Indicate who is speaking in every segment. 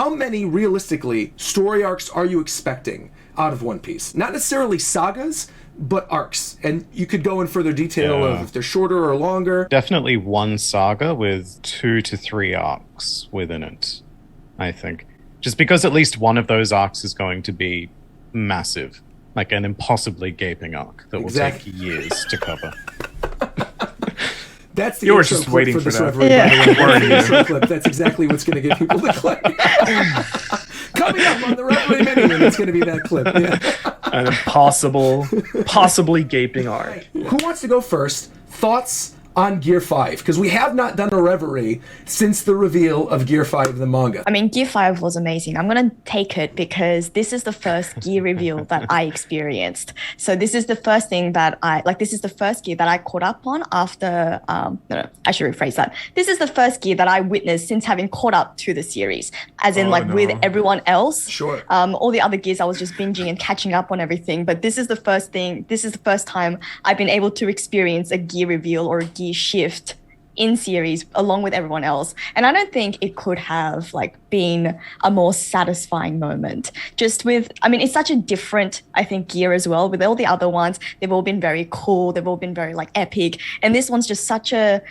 Speaker 1: how many, realistically, story arcs are you expecting out of One Piece? Not necessarily sagas, but arcs. And you could go in further detail of if they're shorter or longer.
Speaker 2: Definitely one saga with 2 to 3 arcs within it, I think. Just because at least one of those arcs is going to be massive. Like an impossibly gaping arc that will take years to cover.
Speaker 1: That's the
Speaker 3: you were
Speaker 1: intro
Speaker 3: just
Speaker 1: clip
Speaker 3: waiting
Speaker 1: for
Speaker 3: for
Speaker 1: this
Speaker 3: that.
Speaker 1: Reverie, by the way. Intro clip. That's exactly what's going to get people to click. Coming up on the Reverie Mini, and it's going to be that clip. Yeah.
Speaker 3: An impossible, possibly gaping arc.
Speaker 1: Right. Who wants to go first? Thoughts on Gear 5? Because we have not done a Reverie since the reveal of Gear 5 the manga.
Speaker 4: I mean, Gear 5 was amazing. I'm going to take it because this is the first gear reveal that I experienced. So this is the first thing that this is the first gear that I caught up on after, no, I should rephrase that. This is the first gear that I witnessed since having caught up to the series, as in with everyone else.
Speaker 1: Sure.
Speaker 4: All the other gears I was just binging and catching up on everything. But this is the first time I've been able to experience a gear reveal or a gear shift in series along with everyone else, and I don't think it could have been a more satisfying moment. Just with, I mean, it's such a different, I think, gear as well. With all the other ones, they've all been very cool, they've all been very epic, and this one's just such a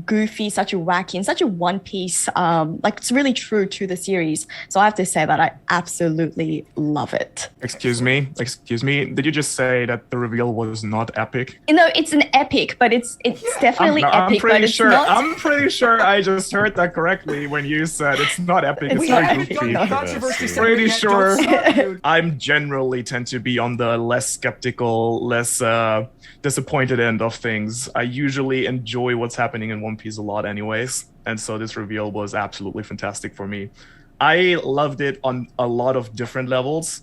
Speaker 4: goofy, such a wacky, and such a One Piece. It's really true to the series. So I have to say that I absolutely love it.
Speaker 3: Excuse me. Did you just say that the reveal was not epic?
Speaker 4: No, it's an epic, but it's definitely epic.
Speaker 3: I'm pretty sure I just heard that correctly when you said it's not epic. It's very goofy. Pretty sure. I'm generally tend to be on the less skeptical, less disappointed end of things. I usually enjoy what's happening in One Piece a lot anyways, and so this reveal was absolutely fantastic for me. I loved it on a lot of different levels.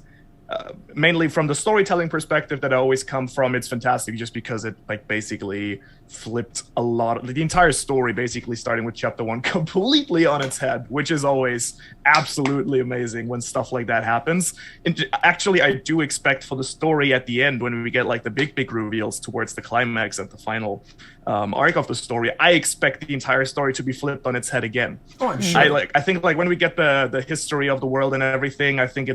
Speaker 3: Mainly from the storytelling perspective that I always come from, it's fantastic just because it basically flipped a lot of the entire story, basically starting with chapter 1 completely on its head, which is always absolutely amazing when stuff like that happens. And actually, I do expect for the story at the end, when we get the big reveals towards the climax and the final arc of the story, I expect the entire story to be flipped on its head again.
Speaker 1: Oh, I'm sure.
Speaker 3: I think when we get the history of the world and everything, I think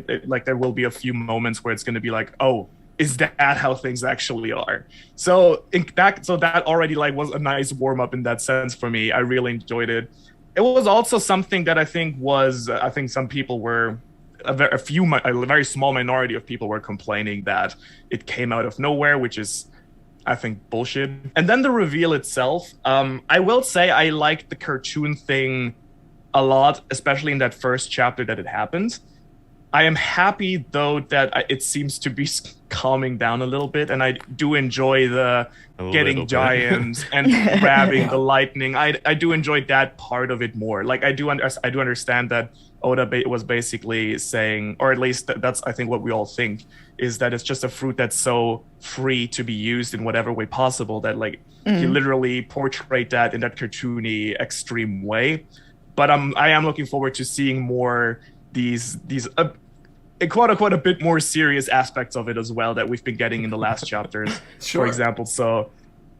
Speaker 3: there will be a few moments where it's going to be oh, is that how things actually are? So that already was a nice warm up in that sense for me. I really enjoyed it. It was also something that I think some people were a very small minority of people were complaining that it came out of nowhere, which is, I think, bullshit. And then the reveal itself, I will say I liked the cartoon thing a lot, especially in that first chapter that it happened. I am happy, though, that it seems to be calming down a little bit, and I do enjoy the getting giants and grabbing the lightning. I do enjoy that part of it more. I do understand that Oda was basically saying, or at least that's I think what we all think, is that it's just a fruit that's so free to be used in whatever way possible that he literally portrayed that in that cartoony extreme way. But I am looking forward to seeing more these quote unquote a bit more serious aspects of it as well that we've been getting in the last chapters, for example. So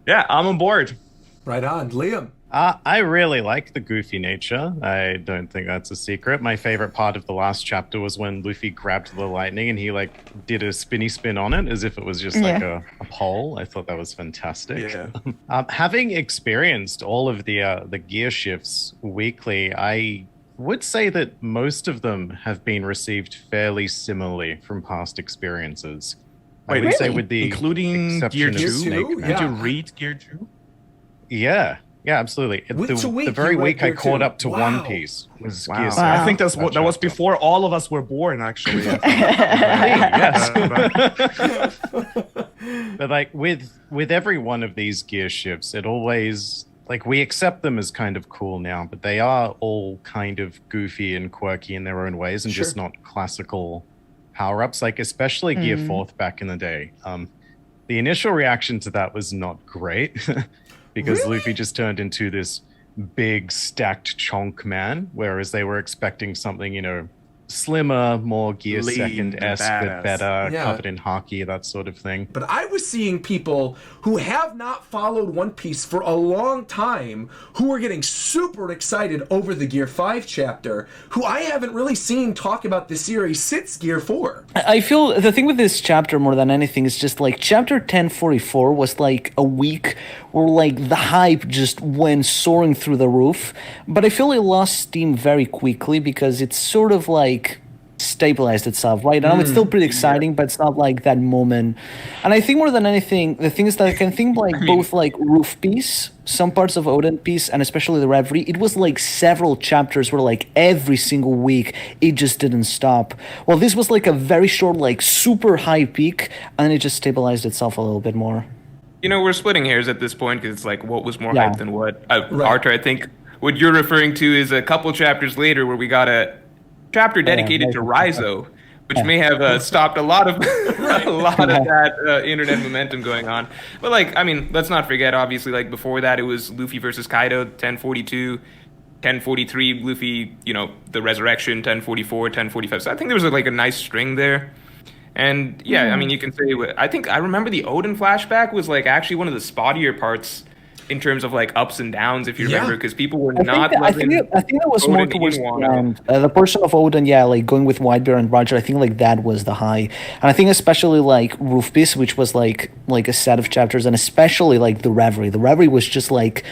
Speaker 3: yeah, I'm on board.
Speaker 1: Right on. Liam.
Speaker 2: I really like the goofy nature. I don't think that's a secret. My favorite part of the last chapter was when Luffy grabbed the lightning and he did a spinny spin on it as if it was just a pole. I thought that was fantastic.
Speaker 3: Yeah.
Speaker 2: Having experienced all of the gear shifts weekly, I would say that most of them have been received fairly similarly from past experiences.
Speaker 3: Wait,
Speaker 2: I would say with the
Speaker 3: including Gear 2? Did you read Gear 2?
Speaker 2: Yeah, absolutely. The very week I caught up to One Piece was Gear 6.
Speaker 3: I think that was before all of us were born, actually.
Speaker 2: Yes. But with every one of these gear shifts, it always we accept them as kind of cool now, but they are all kind of goofy and quirky in their own ways and just not classical power-ups, especially Gear 4th back in the day. The initial reaction to that was not great because Luffy just turned into this big stacked chonk man, whereas they were expecting something, slimmer, more Gear
Speaker 3: Lean,
Speaker 2: Second-esque, but
Speaker 3: badass.
Speaker 2: better,
Speaker 1: Yeah.
Speaker 2: covered in hockey, that sort of thing.
Speaker 1: But I was seeing people who have not followed One Piece for a long time who were getting super excited over the Gear 5 chapter, who I haven't really seen talk about this series since Gear 4.
Speaker 5: I feel the thing with this chapter more than anything is just like chapter 1044 was like a week where like the hype just went soaring through the roof, but I feel it lost steam very quickly because it's sort of like stabilized itself, right? It's still pretty exciting, but it's not like that moment. And I think more than anything, the thing is that I can think like both like Roof Piece, some parts of Oden Piece, and especially the Reverie, it was like several chapters where like every single week it just didn't stop. Well, this was like a very short, like super high peak, and then it just stabilized itself a little bit more.
Speaker 6: You know, we're splitting hairs at this point because it's like what was more
Speaker 5: Yeah.
Speaker 6: hype than what. Arthur, I think what you're referring to is a couple chapters later where we got a chapter dedicated to Raizo, which may have stopped a lot of that internet momentum going on. But like, I mean, let's not forget, obviously, like before that, it was Luffy versus Kaido, 1042. 1043, Luffy, you know, the resurrection, 1044, 1045. So I think there was like a nice string there. And yeah, I mean, you can say, I remember the Oden flashback was like actually one of the spottier parts in terms of like ups and downs, if you remember, because people were not.
Speaker 5: I think that was more towards the portion of Oden, like going with Whitebeard and Roger. I think like that was the high, and I think especially like Roof Piece, which was like a set of chapters, and especially like the Reverie. The Reverie was just like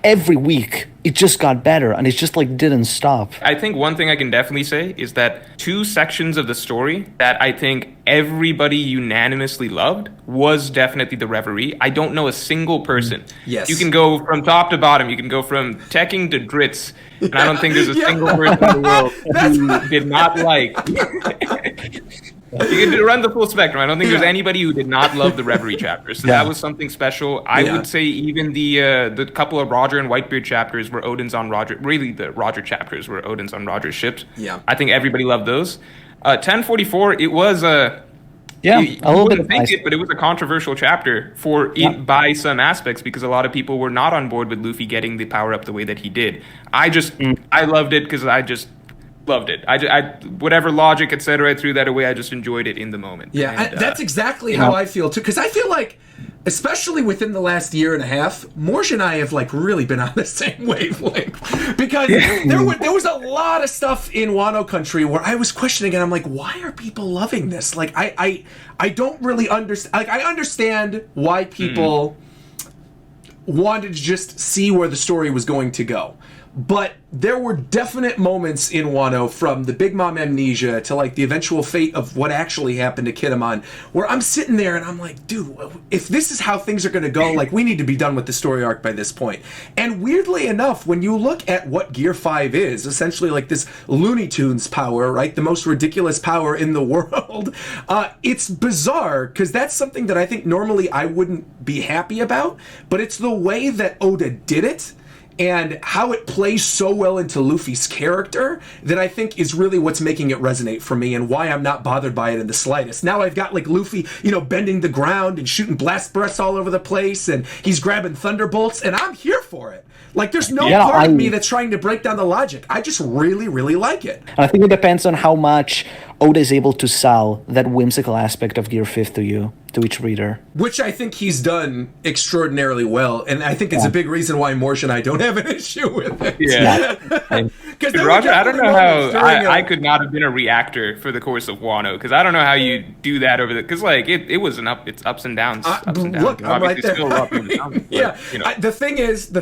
Speaker 5: every week it just got better, and it just like didn't stop.
Speaker 6: I think one thing I can definitely say is that two sections of the story that I think everybody unanimously loved was definitely the Reverie. I don't know a single person.
Speaker 1: Yes.
Speaker 6: You can go from top to bottom. You can go from Tekking to Dritz, and I don't think there's a single person in the world who did not like. You can run the full spectrum. I don't think there's anybody who did not love the Reverie chapter. So that was something special. I would say even the couple of Roger and Whitebeard chapters where Odin's on Roger, really the Roger chapters where Odin's on Roger's ships.
Speaker 1: Yeah.
Speaker 6: I think everybody loved those. 1044, it was a
Speaker 5: little bit of
Speaker 6: but it was a controversial chapter by some aspects because a lot of people were not on board with Luffy getting the power up the way that he did. I loved it because I just loved it. I whatever logic, etc. I threw that away. I just enjoyed it in the moment.
Speaker 1: Yeah, and that's exactly how I feel too. Because I feel like, especially within the last year and a half, Morj and I have like really been on the same wavelength. Because there was a lot of stuff in Wano country where I was questioning, and I'm like, why are people loving this? Like, I don't really understand. Like, I understand why people wanted to just see where the story was going to go. But there were definite moments in Wano, from the Big Mom amnesia to like the eventual fate of what actually happened to Kinemon, where I'm sitting there and I'm like, dude, if this is how things are going to go, like, we need to be done with the story arc by this point. And weirdly enough, when you look at what Gear 5 is, essentially like this Looney Tunes power, right? The most ridiculous power in the world. It's bizarre because that's something that I think normally I wouldn't be happy about, but it's the way that Oda did it and how it plays so well into Luffy's character that I think is really what's making it resonate for me and why I'm not bothered by it in the slightest. Now I've got like Luffy, bending the ground and shooting blast breaths all over the place, and he's grabbing thunderbolts, and I'm here for it. Like, there's no part of me that's trying to break down the logic. I just really, really like it.
Speaker 5: And I think it depends on how much Oda is able to sell that whimsical aspect of Gear 5 to each reader.
Speaker 1: Which I think he's done extraordinarily well, and I think it's a big reason why Morj and I don't have an issue with it.
Speaker 6: Yeah. Roger, I don't know how I could not have been a reactor for the course of Wano, because I don't know how you do that over the, because like it was it's ups and downs.
Speaker 1: Look, I'm right there.
Speaker 6: Still up and down, but,
Speaker 1: the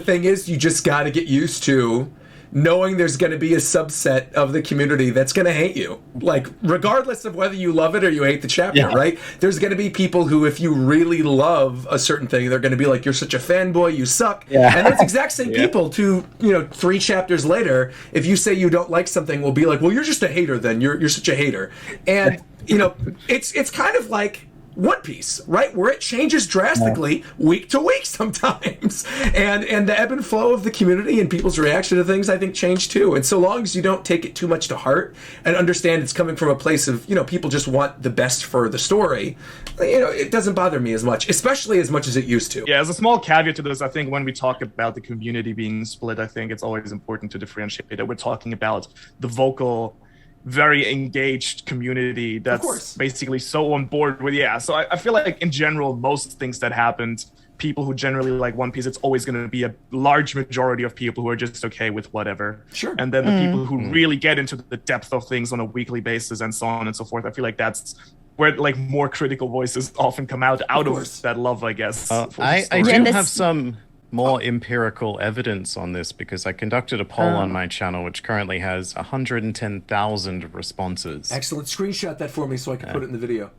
Speaker 1: thing is, you just got to get used to knowing there's going to be a subset of the community that's going to hate you. Like, regardless of whether you love it or you hate the chapter, right? There's going to be people who, if you really love a certain thing, they're going to be like, you're such a fanboy, you suck. Yeah. And those exact same people, 3 chapters later, if you say you don't like something, will be like, well, you're just a hater then. You're such a hater. And, it's kind of like One Piece, right? Where it changes drastically week to week sometimes. And the ebb and flow of the community and people's reaction to things, I think, change too. And so long as you don't take it too much to heart and understand it's coming from a place of, people just want the best for the story, it doesn't bother me as much, especially as much as it used to.
Speaker 3: Yeah, as a small caveat to this, I think when we talk about the community being split, I think it's always important to differentiate that we're talking about the vocal very engaged community that's basically so on board with. So I feel like in general, most things that happened, people who generally like One Piece, it's always going to be a large majority of people who are just okay with whatever.
Speaker 1: Sure.
Speaker 3: And then the people who really get into the depth of things on a weekly basis and so on and so forth, I feel like that's where like more critical voices often come out of that love, I guess.
Speaker 2: I do have some more empirical evidence on this because I conducted a poll on my channel, which currently has 110,000 responses.
Speaker 1: Excellent. Screenshot that for me so I can put it in the video.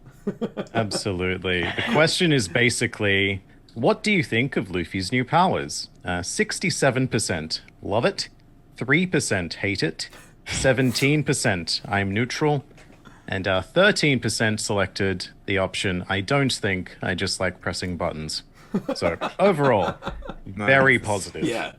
Speaker 2: Absolutely. The question is basically, what do you think of Luffy's new powers? 67% love it, 3% hate it, 17% I'm neutral, and 13% selected the option I don't think, I just like pressing buttons. So overall, very positive.
Speaker 1: Yeah.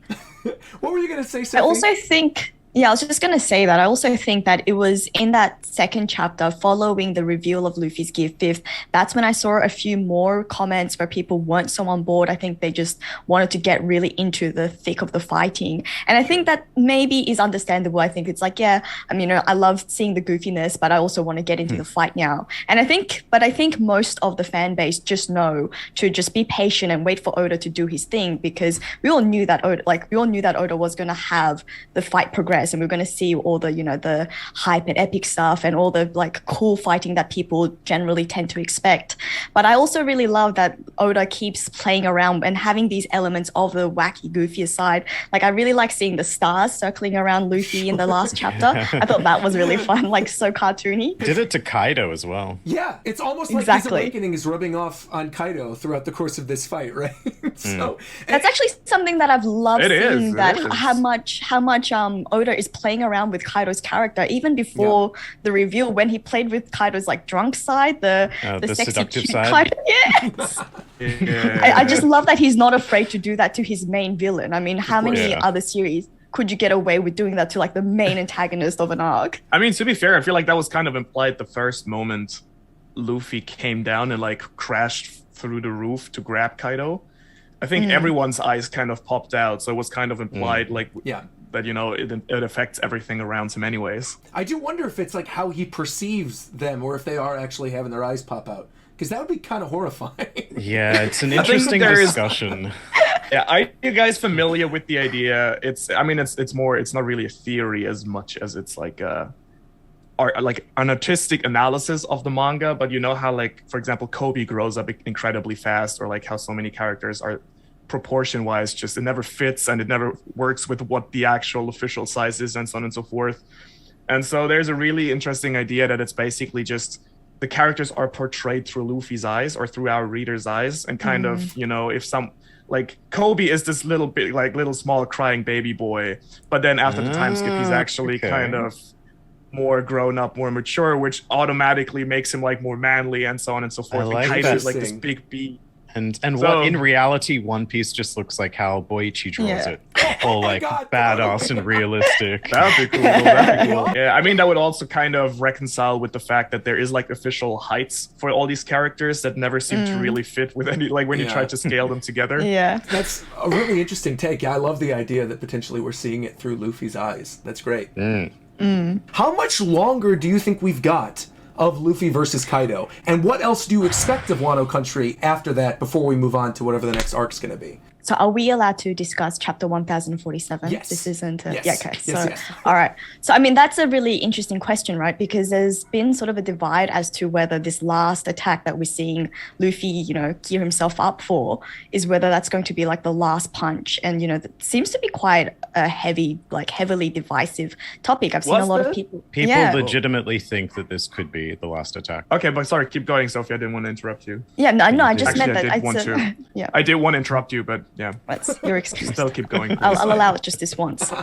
Speaker 1: What were you going to say, Sophie?
Speaker 4: I also think, I was just going to say that. I also think that it was in that second chapter following the reveal of Luffy's Gear 5th, that's when I saw a few more comments where people weren't so on board. I think they just wanted to get really into the thick of the fighting. And I think that maybe is understandable. I think it's like, I mean, I love seeing the goofiness, but I also want to get into the fight now. And I think most of the fan base just know to just be patient and wait for Oda to do his thing, because we all knew that Oda was going to have the fight progress. And we're going to see all the, the hype and epic stuff and all the like cool fighting that people generally tend to expect. But I also really love that Oda keeps playing around and having these elements of the wacky, goofier side. Like I really like seeing the stars circling around Luffy in the last chapter. I thought that was really fun, like so cartoony.
Speaker 2: Did it to Kaido as well.
Speaker 1: Yeah, it's almost like his awakening is rubbing off on Kaido throughout the course of this fight, right? So
Speaker 4: that's actually something that I've loved seeing, how much Oda is playing around with Kaido's character, even before the reveal, when he played with Kaido's like drunk side, the sexy
Speaker 2: seductive
Speaker 4: cute
Speaker 2: side.
Speaker 4: Kaido. Yes. I just love that he's not afraid to do that to his main villain. I mean, how many other series could you get away with doing that to like the main antagonist of an arc?
Speaker 3: I mean, to be fair, I feel like that was kind of implied the first moment Luffy came down and like crashed through the roof to grab Kaido. I think everyone's eyes kind of popped out, so it was kind of implied that it affects everything around him anyways.
Speaker 1: I do wonder if it's like how he perceives them, or if they are actually having their eyes pop out, because that would be kind of horrifying.
Speaker 2: Yeah, it's an interesting discussion.
Speaker 3: Are you guys familiar with the idea? It's not really a theory as much as it's like an artistic analysis of the manga. But you know how, like, for example, Kobe grows up incredibly fast, or like how so many characters are proportion wise just it never fits and it never works with what the actual official size is, and so on and so forth. And so there's a really interesting idea that it's basically just the characters are portrayed through Luffy's eyes or through our reader's eyes, and kind of, if some, like, Kobe is this little small crying baby boy, but then after the time skip he's actually kind of more grown up, more mature, which automatically makes him like more manly and so on and so forth.
Speaker 2: I like
Speaker 3: and
Speaker 2: that.
Speaker 3: is like this big B.
Speaker 2: And what in reality One Piece just looks like how Boichi draws it. All like badass and realistic.
Speaker 3: That'd be cool. Yeah, I mean that would also kind of reconcile with the fact that there is like official heights for all these characters that never seem to really fit with any, like when you try to scale them together.
Speaker 4: Yeah.
Speaker 1: That's a really interesting take. Yeah, I love the idea that potentially we're seeing it through Luffy's eyes. That's great. How much longer do you think we've got of Luffy versus Kaido? And what else do you expect of Wano Country after that, before we move on to whatever the next arc's going to be?
Speaker 4: So are we allowed to discuss chapter 1047?
Speaker 1: Yes.
Speaker 4: This isn't
Speaker 1: Yes.
Speaker 4: Yeah, okay.
Speaker 1: Yes.
Speaker 4: All right. So, I mean, that's a really interesting question, right? Because there's been sort of a divide as to whether this last attack that we're seeing Luffy, gear himself up for, is whether that's going to be like the last punch. And, that seems to be quite a heavily divisive topic. I've seen a lot of people.
Speaker 2: People legitimately think that this could be the last attack.
Speaker 3: Okay, but sorry, keep going, Sophie. I didn't want to interrupt you.
Speaker 4: Yeah, no, I just meant that.
Speaker 3: I did want to interrupt you, but yeah.
Speaker 4: That's your excuse.
Speaker 3: Still keep going.
Speaker 4: I'll allow it just this once.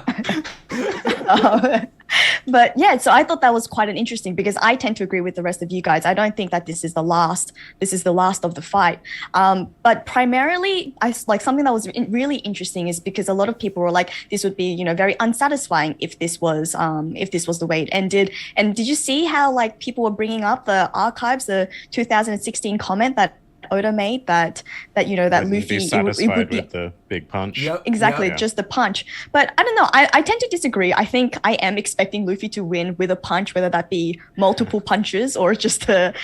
Speaker 4: But yeah, so I thought that was quite an interesting, because I tend to agree with the rest of you guys. I don't think that this is the last of the fight. But primarily, something that was really interesting is because a lot of people were like, this would be, very unsatisfying if this was the way it ended. And did you see how like people were bringing up the archives, the 2016 comment that Oda made, that you know, that
Speaker 2: Wouldn't
Speaker 4: Luffy
Speaker 2: be
Speaker 4: it would
Speaker 2: satisfied
Speaker 4: be
Speaker 2: with the big punch.
Speaker 1: Yep.
Speaker 4: exactly
Speaker 1: Yeah.
Speaker 4: just the punch. But I don't know. I tend to disagree. I think I am expecting Luffy to win with a punch, whether that be multiple punches or just a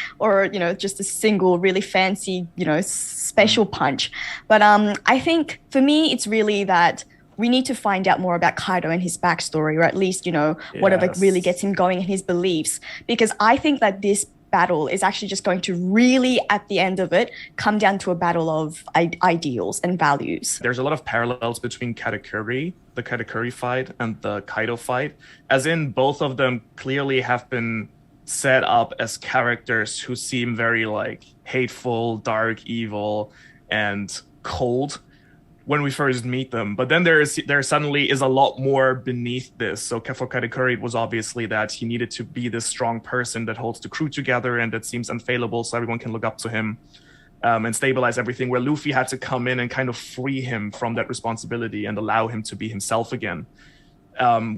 Speaker 4: single really fancy, you know, special punch. But I think for me, it's really that we need to find out more about Kaido and his backstory, or at least, you know, whatever really gets him going in his beliefs. Because I think that this battle is actually just going to really, at the end of it, come down to a battle of ideals and values.
Speaker 3: There's a lot of parallels between the Katakuri fight, and the Kaido fight, as in both of them clearly have been set up as characters who seem very like hateful, dark, evil, and cold when we first meet them. But then there suddenly is a lot more beneath this. So for Katakuri, it was obviously that he needed to be this strong person that holds the crew together and that seems unfailable, so everyone can look up to him and stabilize everything, where Luffy had to come in and kind of free him from that responsibility and allow him to be himself again.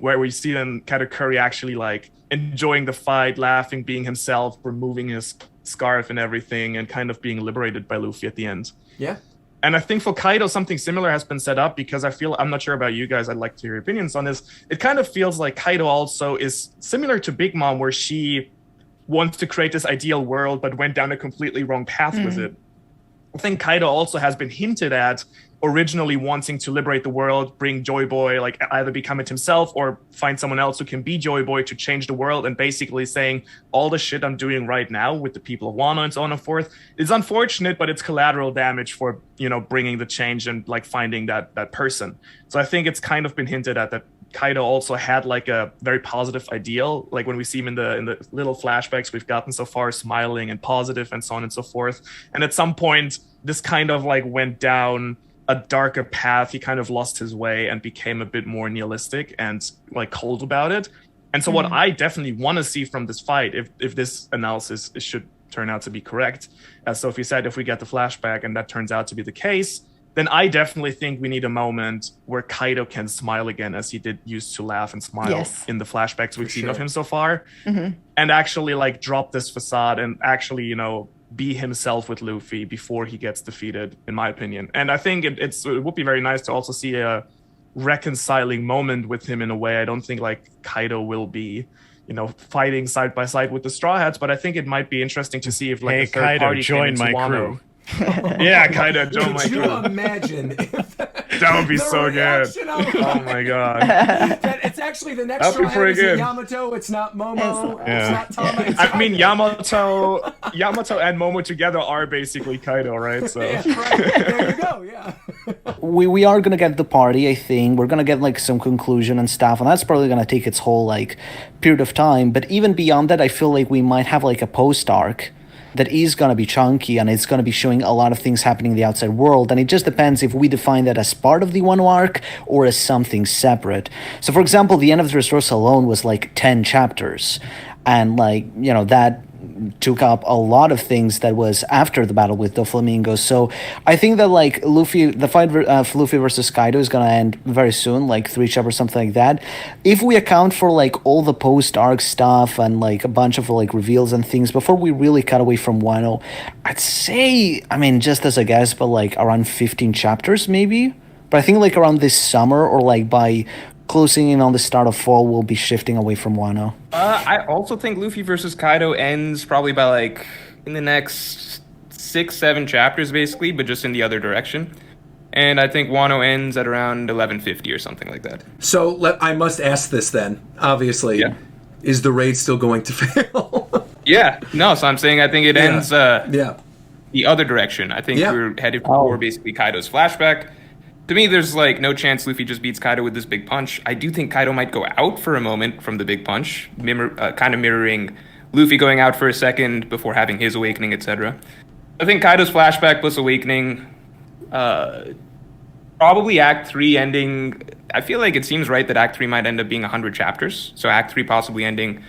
Speaker 3: Where we see then Katakuri actually like enjoying the fight, laughing, being himself, removing his scarf and everything, and kind of being liberated by Luffy at the end.
Speaker 1: Yeah.
Speaker 3: And I think for Kaido, something similar has been set up, because I'm not sure about you guys, I'd like to hear your opinions on this. It kind of feels like Kaido also is similar to Big Mom, where she wants to create this ideal world, but went down a completely wrong path with it. I think Kaido also has been hinted at originally wanting to liberate the world, bring Joy Boy, like either become it himself or find someone else who can be Joy Boy to change the world, and basically saying all the shit I'm doing right now with the people of Wano and so on and forth is unfortunate, but it's collateral damage for, you know, bringing the change and like finding that person. So I think it's kind of been hinted at that Kaido also had like a very positive ideal, like when we see him in the little flashbacks we've gotten so far, smiling and positive and so on and so forth. And at some point this kind of like went down a darker path. He kind of lost his way and became a bit more nihilistic and like cold about it. And so what I definitely want to see from this fight, if this analysis should turn out to be correct, as Sophie said, if we get the flashback and that turns out to be the case, then I definitely think we need a moment where Kaido can smile again, as he used to laugh and smile in the flashbacks we've seen of him so far, and actually like drop this facade and actually, you know, be himself with Luffy before he gets defeated, in my opinion. And I think it would be very nice to also see a reconciling moment with him in a way. I don't think like Kaido will be, you know, fighting side by side with the Straw Hats, but I think it might be interesting to see if like a third
Speaker 2: Kaido,
Speaker 3: party
Speaker 2: join
Speaker 3: came into
Speaker 2: my
Speaker 3: Wano.
Speaker 2: crew.
Speaker 3: Yeah, Kaido, join my
Speaker 1: Could you
Speaker 3: crew.
Speaker 1: imagine if
Speaker 3: That would be so good. Oh my god.
Speaker 1: That it's actually the next
Speaker 3: That'd be
Speaker 1: Straw Hat
Speaker 3: pretty
Speaker 1: isn't
Speaker 3: good.
Speaker 1: Yamato, it's not Momo,
Speaker 2: Yeah.
Speaker 1: it's not Tama. It's
Speaker 3: I mean,
Speaker 1: Kaido.
Speaker 3: Yamato and Momo together are basically Kaido, right? So
Speaker 1: Yeah, right. There you go, yeah.
Speaker 5: We are gonna get the party, I think. We're gonna get like some conclusion and stuff, and that's probably gonna take its whole like period of time. But even beyond that, I feel like we might have like a post arc that is going to be chunky, and it's going to be showing a lot of things happening in the outside world, and it just depends if we define that as part of the Wano arc or as something separate. So for example, the end of Dressrosa alone was like 10 chapters, and like, you know, that took up a lot of things that was after the battle with Doflamingo. So I think that like the fight for Luffy versus Kaido is gonna end very soon, like 3 chapters, something like that. If we account for like all the post-arc stuff and like a bunch of like reveals and things before we really cut away from Wano, I'd say, I mean, just as a guess, but like around 15 chapters maybe. But I think like around this summer or like by closing in on the start of fall, we'll be shifting away from Wano.
Speaker 6: I also think Luffy versus Kaido ends probably by like in the next 6-7 chapters, basically, but just in the other direction. And I think Wano ends at around 1150 or something like that.
Speaker 1: So I must ask this then. Obviously, is the raid still going to fail?
Speaker 6: Yeah, no. So I'm saying I think it ends the other direction. I think we're headed for basically Kaido's flashback. To me, there's like no chance Luffy just beats Kaido with this big punch. I do think Kaido might go out for a moment from the big punch, kind of mirroring Luffy going out for a second before having his awakening, etc. I think Kaido's flashback plus awakening, probably Act 3 ending. I feel like it seems right that Act 3 might end up being 100 chapters. So Act 3 possibly ending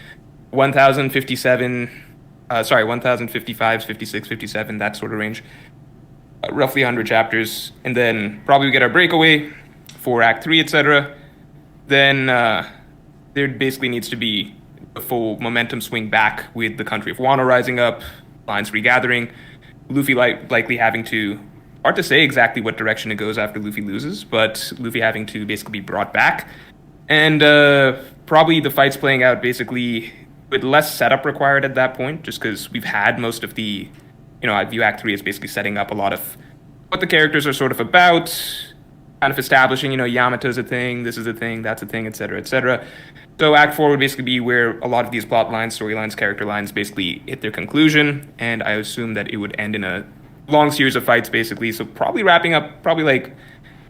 Speaker 6: 1055, 56, 57, that sort of range. Roughly 100 chapters, and then probably we get our breakaway for Act 3, etc. Then there basically needs to be a full momentum swing back with the country of Wano rising up, lines regathering, Luffy likely having to, hard to say exactly what direction it goes after Luffy loses, but Luffy having to basically be brought back. And probably the fights playing out basically with less setup required at that point, just because we've had most of the, I view Act 3 as basically setting up a lot of what the characters are sort of about, kind of establishing, Yamato's a thing, this is a thing, that's a thing, etc., etc. So Act 4 would basically be where a lot of these plot lines, storylines, character lines basically hit their conclusion, and I assume that it would end in a long series of fights, basically. So probably wrapping up, like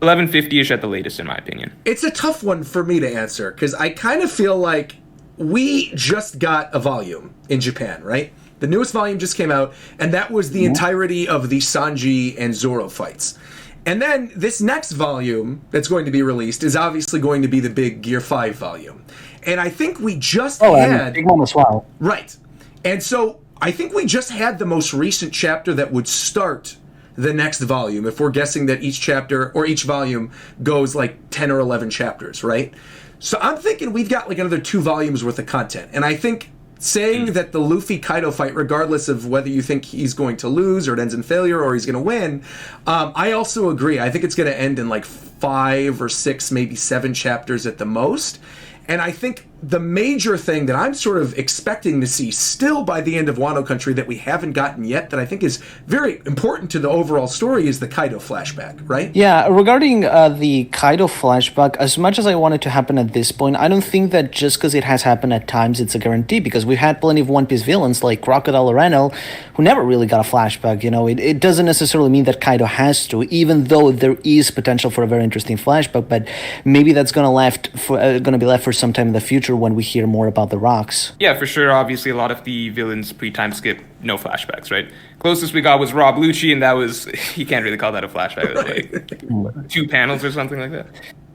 Speaker 6: 1150-ish at the latest, in my opinion.
Speaker 1: It's a tough one for me to answer, because I kind of feel like we just got a volume in Japan, right? The newest volume just came out, and that was the entirety of the Sanji and Zoro fights. And then this next volume that's going to be released is obviously going to be the big Gear 5 volume. And I think we just had...
Speaker 5: big one as well.
Speaker 1: Right. And so I think we just had the most recent chapter that would start the next volume, if we're guessing that each chapter or each volume goes like 10 or 11 chapters, right? So I'm thinking we've got like another 2 volumes worth of content. And I think saying that the Luffy-Kaido fight, regardless of whether you think he's going to lose or it ends in failure or he's going to win, I also agree. I think it's going to end in like 5 or 6, maybe 7 chapters at the most. And I think the major thing that I'm sort of expecting to see still by the end of Wano Country that we haven't gotten yet, that I think is very important to the overall story, is the Kaido flashback, right?
Speaker 5: Yeah, regarding the Kaido flashback, as much as I want it to happen at this point, I don't think that just because it has happened at times, it's a guarantee, because we've had plenty of One Piece villains like Crocodile or Enel who never really got a flashback. It doesn't necessarily mean that Kaido has to, even though there is potential for a very interesting flashback, but maybe that's going to be left for some time in the future when we hear more about the rocks.
Speaker 6: Yeah, for sure. Obviously, a lot of the villains pre-time skip, no flashbacks, right? Closest we got was Rob Lucci, and that was, you can't really call that a flashback. It was like 2 panels or something like that.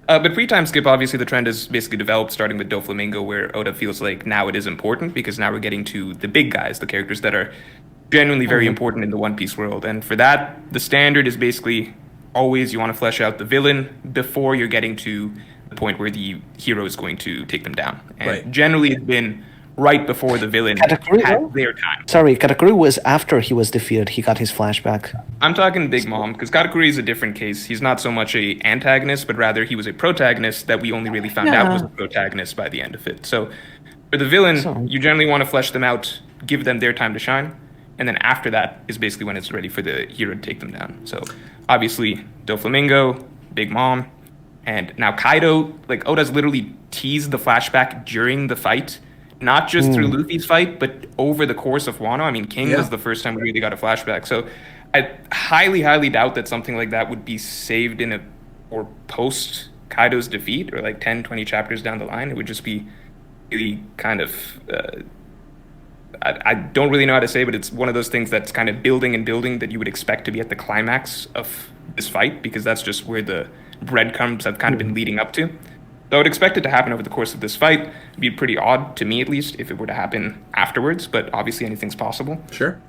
Speaker 6: But pre-time skip, obviously, the trend has basically developed, starting with Doflamingo, where Oda feels like now it is important, because now we're getting to the big guys, the characters that are genuinely very important in the One Piece world. And for that, the standard is basically always you want to flesh out the villain before you're getting to the point where the hero is going to take them down. And generally it's been right before the villain had their time.
Speaker 5: Sorry, Katakuri was after he was defeated. He got his flashback.
Speaker 6: I'm talking Big Mom, because Katakuri is a different case. He's not so much a antagonist, but rather he was a protagonist that we only really found out was a protagonist by the end of it. So for the villain, you generally want to flesh them out, give them their time to shine, and then after that is basically when it's ready for the hero to take them down. So obviously Doflamingo, Big Mom, and now Kaido, like Oda's literally teased the flashback during the fight, not just through Luffy's fight, but over the course of Wano. I mean, King was the first time we really got a flashback. So I highly, highly doubt that something like that would be saved or post Kaido's defeat, or like 10, 20 chapters down the line. It would just be really kind of, I don't really know how to say, but it's one of those things that's kind of building and building that you would expect to be at the climax of this fight, because that's just where the breadcrumbs have kind of been leading up to. So I would expect it to happen over the course of this fight. It'd be pretty odd, to me at least, if it were to happen afterwards, but obviously anything's possible.
Speaker 1: Sure.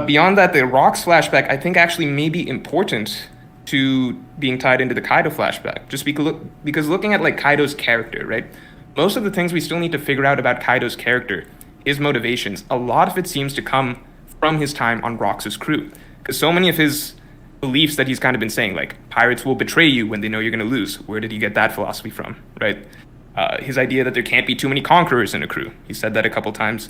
Speaker 6: Beyond that, the Rocks flashback, I think, actually may be important to being tied into the Kaido flashback, just because looking at like Kaido's character, right? Most of the things we still need to figure out about Kaido's character, his motivations, a lot of it seems to come from his time on Rocks' crew, because so many of his beliefs that he's kind of been saying, like pirates will betray you when they know you're going to lose. Where did he get that philosophy from, right? His idea that there can't be too many conquerors in a crew. He said that a couple times.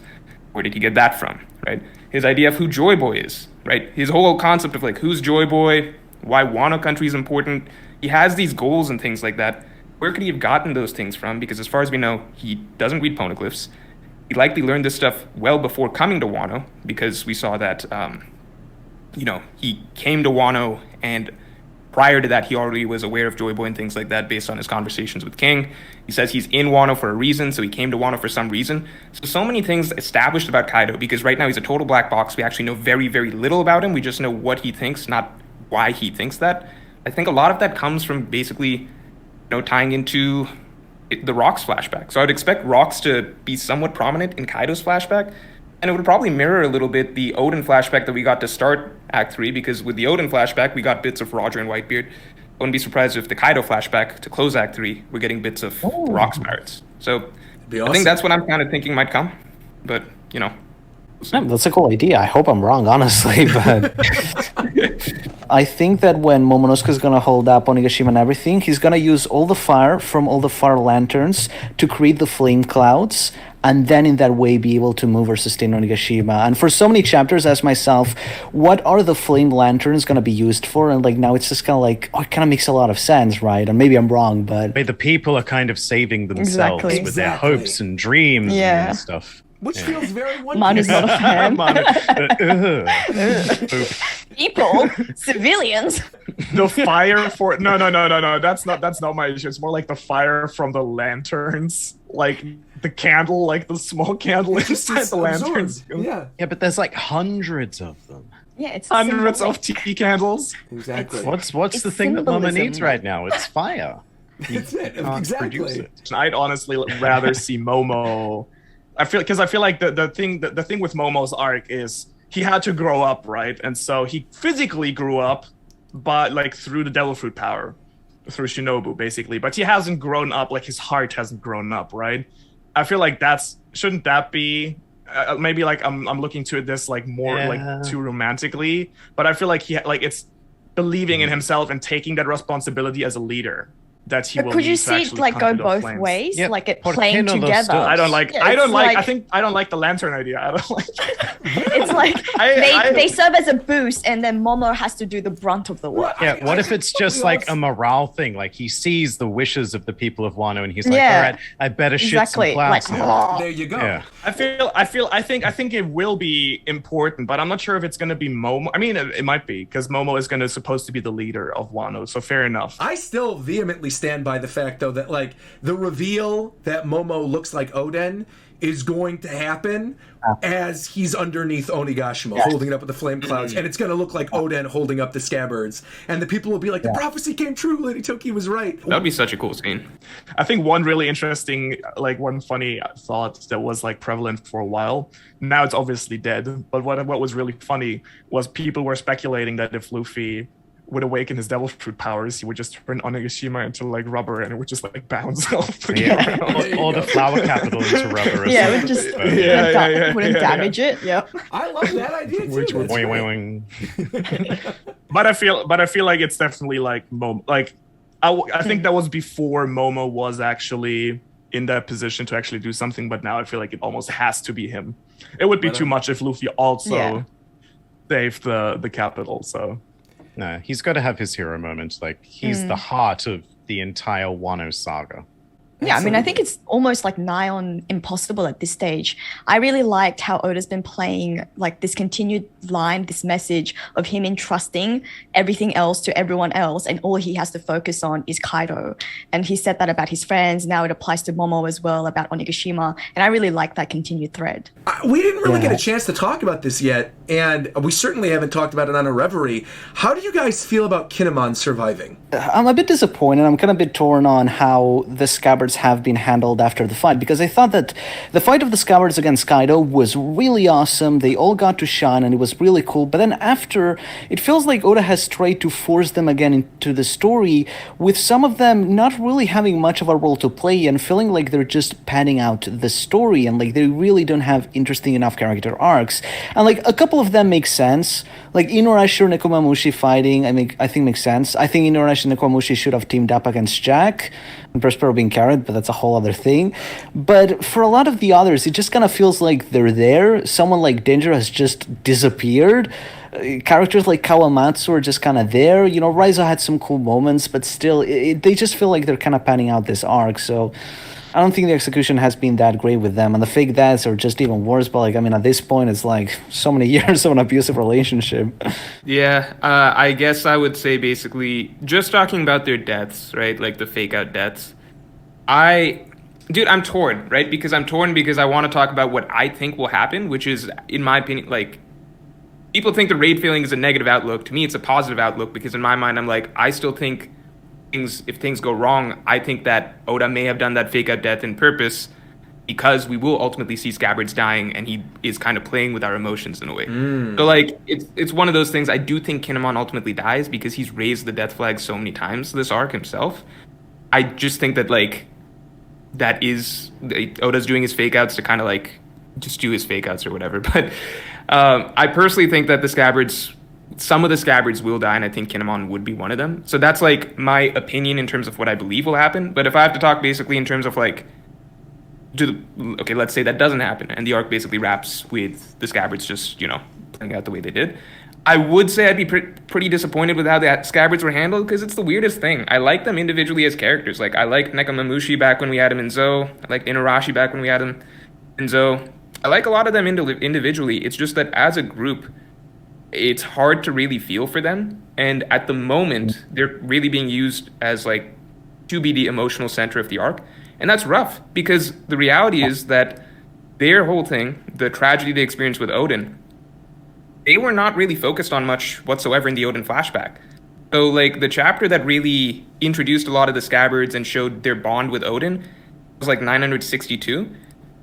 Speaker 6: Where did he get that from, right? His idea of who Joy Boy is, right? His whole concept of like who's Joy Boy, why Wano Country is important. He has these goals and things like that. Where could he have gotten those things from? Because as far as we know, he doesn't read poneglyphs. He likely learned this stuff well before coming to Wano, because we saw that he came to Wano, and prior to that, he already was aware of Joy Boy and things like that based on his conversations with King. He says he's in Wano for a reason, so he came to Wano for some reason. So many things established about Kaido, because right now he's a total black box. We actually know very, very little about him. We just know what he thinks, not why he thinks that. I think a lot of that comes from basically, tying into the Rocks flashback. So I would expect Rocks to be somewhat prominent in Kaido's flashback. And it would probably mirror a little bit the Odin flashback that we got to start Act 3, because with the Odin flashback, we got bits of Roger and Whitebeard. I wouldn't be surprised if the Kaido flashback to close Act 3, we're getting bits of Rocks pirates. So
Speaker 1: Awesome.
Speaker 6: I think that's what I'm kind of thinking might come. But,
Speaker 5: Yeah, that's a cool idea. I hope I'm wrong, honestly, but I think that when Momonosuke is gonna hold up Onigashima and everything, he's gonna use all the fire from all the fire lanterns to create the flame clouds, and then in that way be able to move or sustain Onigashima. And for so many chapters, as myself, what are the flame lanterns gonna be used for? And like now it's just kind of like, oh, it kind of makes a lot of sense, right? And maybe I'm wrong, but
Speaker 2: The people are kind of saving themselves
Speaker 4: Exactly.
Speaker 2: with their hopes and dreams and stuff.
Speaker 1: Which feels very One
Speaker 4: Manu's
Speaker 1: Piece.
Speaker 4: not a fan.
Speaker 2: Poop.
Speaker 4: People, civilians.
Speaker 3: The fire for no. That's not my issue. It's more like the fire from the lanterns, like the candle, like the small candle inside the lanterns.
Speaker 1: Yeah,
Speaker 2: Yeah, but there's like hundreds of them.
Speaker 4: Yeah, it's
Speaker 3: Hundreds
Speaker 4: symbolic.
Speaker 3: of tea candles.
Speaker 1: exactly.
Speaker 2: What's
Speaker 4: It's
Speaker 2: the thing that Mama
Speaker 4: symbolism.
Speaker 2: needs right now? It's fire.
Speaker 1: That's it.
Speaker 2: Can't produce
Speaker 1: Exactly.
Speaker 2: it.
Speaker 3: I'd honestly rather see Momo. I feel like the thing with Momo's arc is he had to grow up, right? And so he physically grew up, but like through the devil fruit power, through Shinobu basically. But he hasn't grown up, like his heart hasn't grown up, right? I feel like shouldn't that be maybe like I'm looking to this like more like too romantically, but I feel like it's believing in himself and taking that responsibility as a leader. That he
Speaker 4: But
Speaker 3: will
Speaker 4: could you
Speaker 3: need to
Speaker 4: see it
Speaker 3: actually
Speaker 4: like
Speaker 3: come
Speaker 4: go
Speaker 3: to the
Speaker 4: both
Speaker 3: flames.
Speaker 4: ways,
Speaker 2: Yep.
Speaker 4: like it
Speaker 2: ¿Por qué
Speaker 4: playing
Speaker 2: no los
Speaker 4: together?
Speaker 2: dos?
Speaker 3: I don't like.
Speaker 4: Yeah,
Speaker 3: I don't
Speaker 4: it's
Speaker 3: like.
Speaker 4: like-
Speaker 3: I don't like the lantern idea. I don't like.
Speaker 4: It's like
Speaker 3: I-
Speaker 4: they serve as a boost, and then Momo has to do the brunt of the work.
Speaker 2: Yeah, what if it's just like a morale thing? Like he sees the wishes of the people of Wano and he's like,
Speaker 4: Yeah.
Speaker 2: all right, I better
Speaker 4: Exactly.
Speaker 2: shit some clouds
Speaker 4: Like,
Speaker 2: now.
Speaker 1: There you go.
Speaker 2: Yeah.
Speaker 3: I think it will be important, but I'm not sure if it's going to be Momo. I mean, it might be because Momo is supposed to be the leader of Wano. So fair enough.
Speaker 1: I still vehemently stand by the fact, though, that like the reveal that Momo looks like Oden is going to happen as he's underneath Onigashima, holding it up with the flame clouds, and it's going to look like Oden holding up the scabbards, and the people will be like, "The prophecy came true. Lady Toki was right."
Speaker 6: That'd be such a cool scene.
Speaker 3: I think one really interesting, like one funny thought that was like prevalent for a while. Now it's obviously dead, but what was really funny was people were speculating that if Luffy would awaken his devil fruit powers, he would just turn Onigashima into like rubber and it would just like bounce off.
Speaker 2: Yeah. or the flower capital into rubber. Or
Speaker 4: Yeah, it
Speaker 2: something.
Speaker 4: would just
Speaker 3: Yeah,
Speaker 4: wouldn't
Speaker 3: yeah.
Speaker 4: damage it. Yeah.
Speaker 1: I love that idea too.
Speaker 3: Which
Speaker 1: That's
Speaker 2: Wing,
Speaker 1: great.
Speaker 2: wing, wing.
Speaker 3: But I feel like it's definitely like I think that was before Momo was actually in that position to actually do something, but now I feel like it almost has to be him. It would be too much if Luffy also saved the capital. So
Speaker 2: No, he's got to have his hero moment. Like he's the heart of the entire Wano saga.
Speaker 4: Yeah, I mean, I think it's almost like nigh on impossible at this stage. I really liked how Oda's been playing like this continued line, this message of him entrusting everything else to everyone else, and all he has to focus on is Kaido. And he said that about his friends. Now it applies to Momo as well, about Onigashima. And I really like that continued thread.
Speaker 1: We didn't really get a chance to talk about this yet, and we certainly haven't talked about it on a Reverie. How do you guys feel about Kinemon surviving?
Speaker 5: I'm a bit disappointed. I'm kind of a bit torn on how the Scabbards have been handled after the fight, because I thought that the fight of the Scabbards against Kaido was really awesome. They all got to shine and it was really cool. But then after, it feels like Oda has tried to force them again into the story, with some of them not really having much of a role to play and feeling like they're just padding out the story and like they really don't have interesting enough character arcs. And like a couple of them make sense. Like Inuarashi or Nekomamushi fighting, I think makes sense. I think Inuarashi and Nekomamushi should have teamed up against Jack and Prospero being carried, but that's a whole other thing. But for a lot of the others, it just kind of feels like they're there. Someone like Danger has just disappeared. Characters like Kawamatsu are just kind of there. You know, Raizo had some cool moments, but still, they just feel like they're kind of panning out this arc. So I don't think the execution has been that great with them. And the fake dads are just even worse. But like, I mean, at this point, it's like so many years of an abusive relationship.
Speaker 6: Yeah, I guess I would say basically just talking about their deaths, right? Like the fake out deaths. Dude, I'm torn, right? Because I'm torn because I want to talk about what I think will happen, which is, in my opinion, like, people think the raid failing is a negative outlook. To me, it's a positive outlook because in my mind, I'm like, I still think if things go wrong, I think that Oda may have done that fake out death in purpose because we will ultimately see Scabbards dying and he is kind of playing with our emotions in a way. So like it's one of those things. I do think Kinemon ultimately dies because he's raised the death flag so many times this arc himself. I just think that like that is Oda's doing his fake outs to kind of like just do his fake outs or whatever. But I personally think that some of the scabbards will die, and I think Kinemon would be one of them. So that's like my opinion in terms of what I believe will happen. But if I have to talk basically in terms of like, okay, let's say that doesn't happen, and the arc basically wraps with the scabbards just, playing out the way they did. I would say I'd be pretty disappointed with how the scabbards were handled, because it's the weirdest thing. I like them individually as characters. Like, I liked Nekamamushi back when we had him in Zou. I liked Inarashi back when we had him in Zou. I like a lot of them individually. It's just that as a group, it's hard to really feel for them. And at the moment, they're really being used as, like, to be the emotional center of the arc. And that's rough, because the reality is that their whole thing, the tragedy they experienced with Odin, they were not really focused on much whatsoever in the Odin flashback. So, like, the chapter that really introduced a lot of the scabbards and showed their bond with Odin was, like, 962.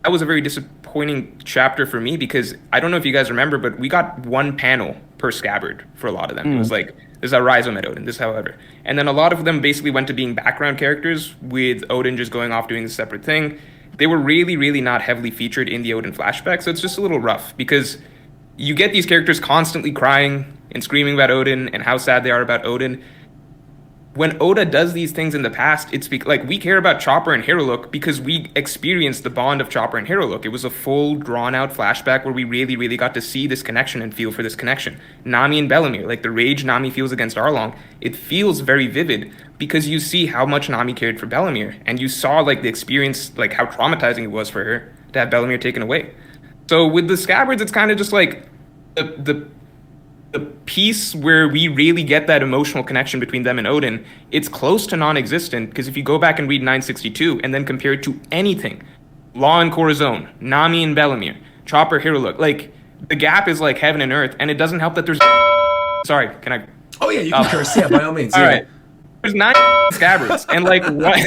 Speaker 6: That was a very disappointing chapter for me, because I don't know if you guys remember, but we got one panel per scabbard for a lot of them. It was like, this is how Raizo met Odin, this is however. And then a lot of them basically went to being background characters, with Odin just going off doing a separate thing. They were really, really not heavily featured in the Odin flashback, so it's just a little rough, because you get these characters constantly crying and screaming about Odin and how sad they are about Odin. When Oda does these things in the past, it's like, we care about Chopper and Heroic because we experienced the bond of Chopper and Heroic. It was a full, drawn-out flashback where we really, really got to see this connection and feel for this connection. Nami and Bellamere, like the rage Nami feels against Arlong, it feels very vivid because you see how much Nami cared for Bellamere, and you saw, like, the experience, like, how traumatizing it was for her to have Bellamere taken away. So with the scabbards, it's kind of just like the piece where we really get that emotional connection between them and Odin. It's close to non-existent, because if you go back and read 962 and then compare it to anything, Law and Corazon, Nami and Bellamere, Chopper, Heroic, like, the gap is like heaven and earth, and it doesn't help that there's... Sorry, can I...
Speaker 1: Oh yeah, you can curse, yeah, by all means.
Speaker 6: All
Speaker 1: yeah.
Speaker 6: right. There's 9 scabbards, and like what?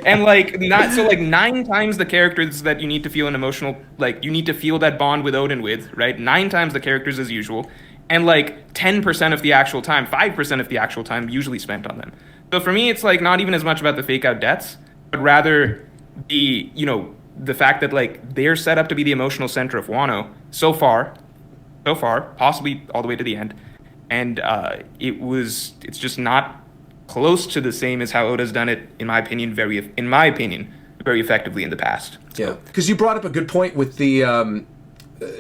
Speaker 6: And like not so like 9 times the characters that you need to feel an emotional, like you need to feel that bond with Odin with, right? 9 times the characters as usual, and like 10% of the actual time, 5% of the actual time usually spent on them. So for me, it's like not even as much about the fake out deaths, but rather the the fact that like they're set up to be the emotional center of Wano so far, possibly all the way to the end, and it's just not close to the same as how Oda's done it, in my opinion, very effectively in the past. So.
Speaker 1: Yeah, because you brought up a good point with the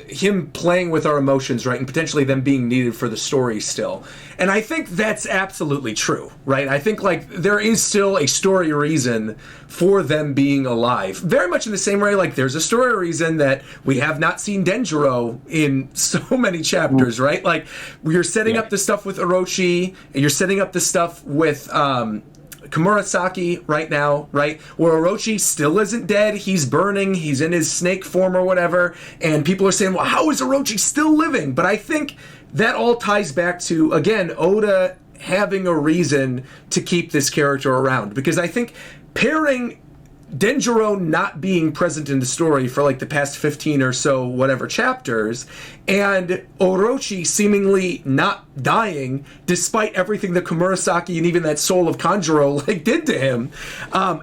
Speaker 1: him playing with our emotions, right, and potentially them being needed for the story still. And I think that's absolutely true, right? I think, like, there is still a story reason for them being alive. Very much in the same way, like, there's a story reason that we have not seen Denjiro in so many chapters, right? Like, you're setting up the stuff with Orochi, and you're setting up the stuff with Komurasaki right now, right? Where Orochi still isn't dead. He's burning. He's in his snake form or whatever. And people are saying, well, how is Orochi still living? But I think that all ties back to, again, Oda having a reason to keep this character around. Because I think pairing Denjiro not being present in the story for like the past 15 or so whatever chapters, and Orochi seemingly not dying despite everything that Komurasaki and even that soul of Kanjuro like did to him,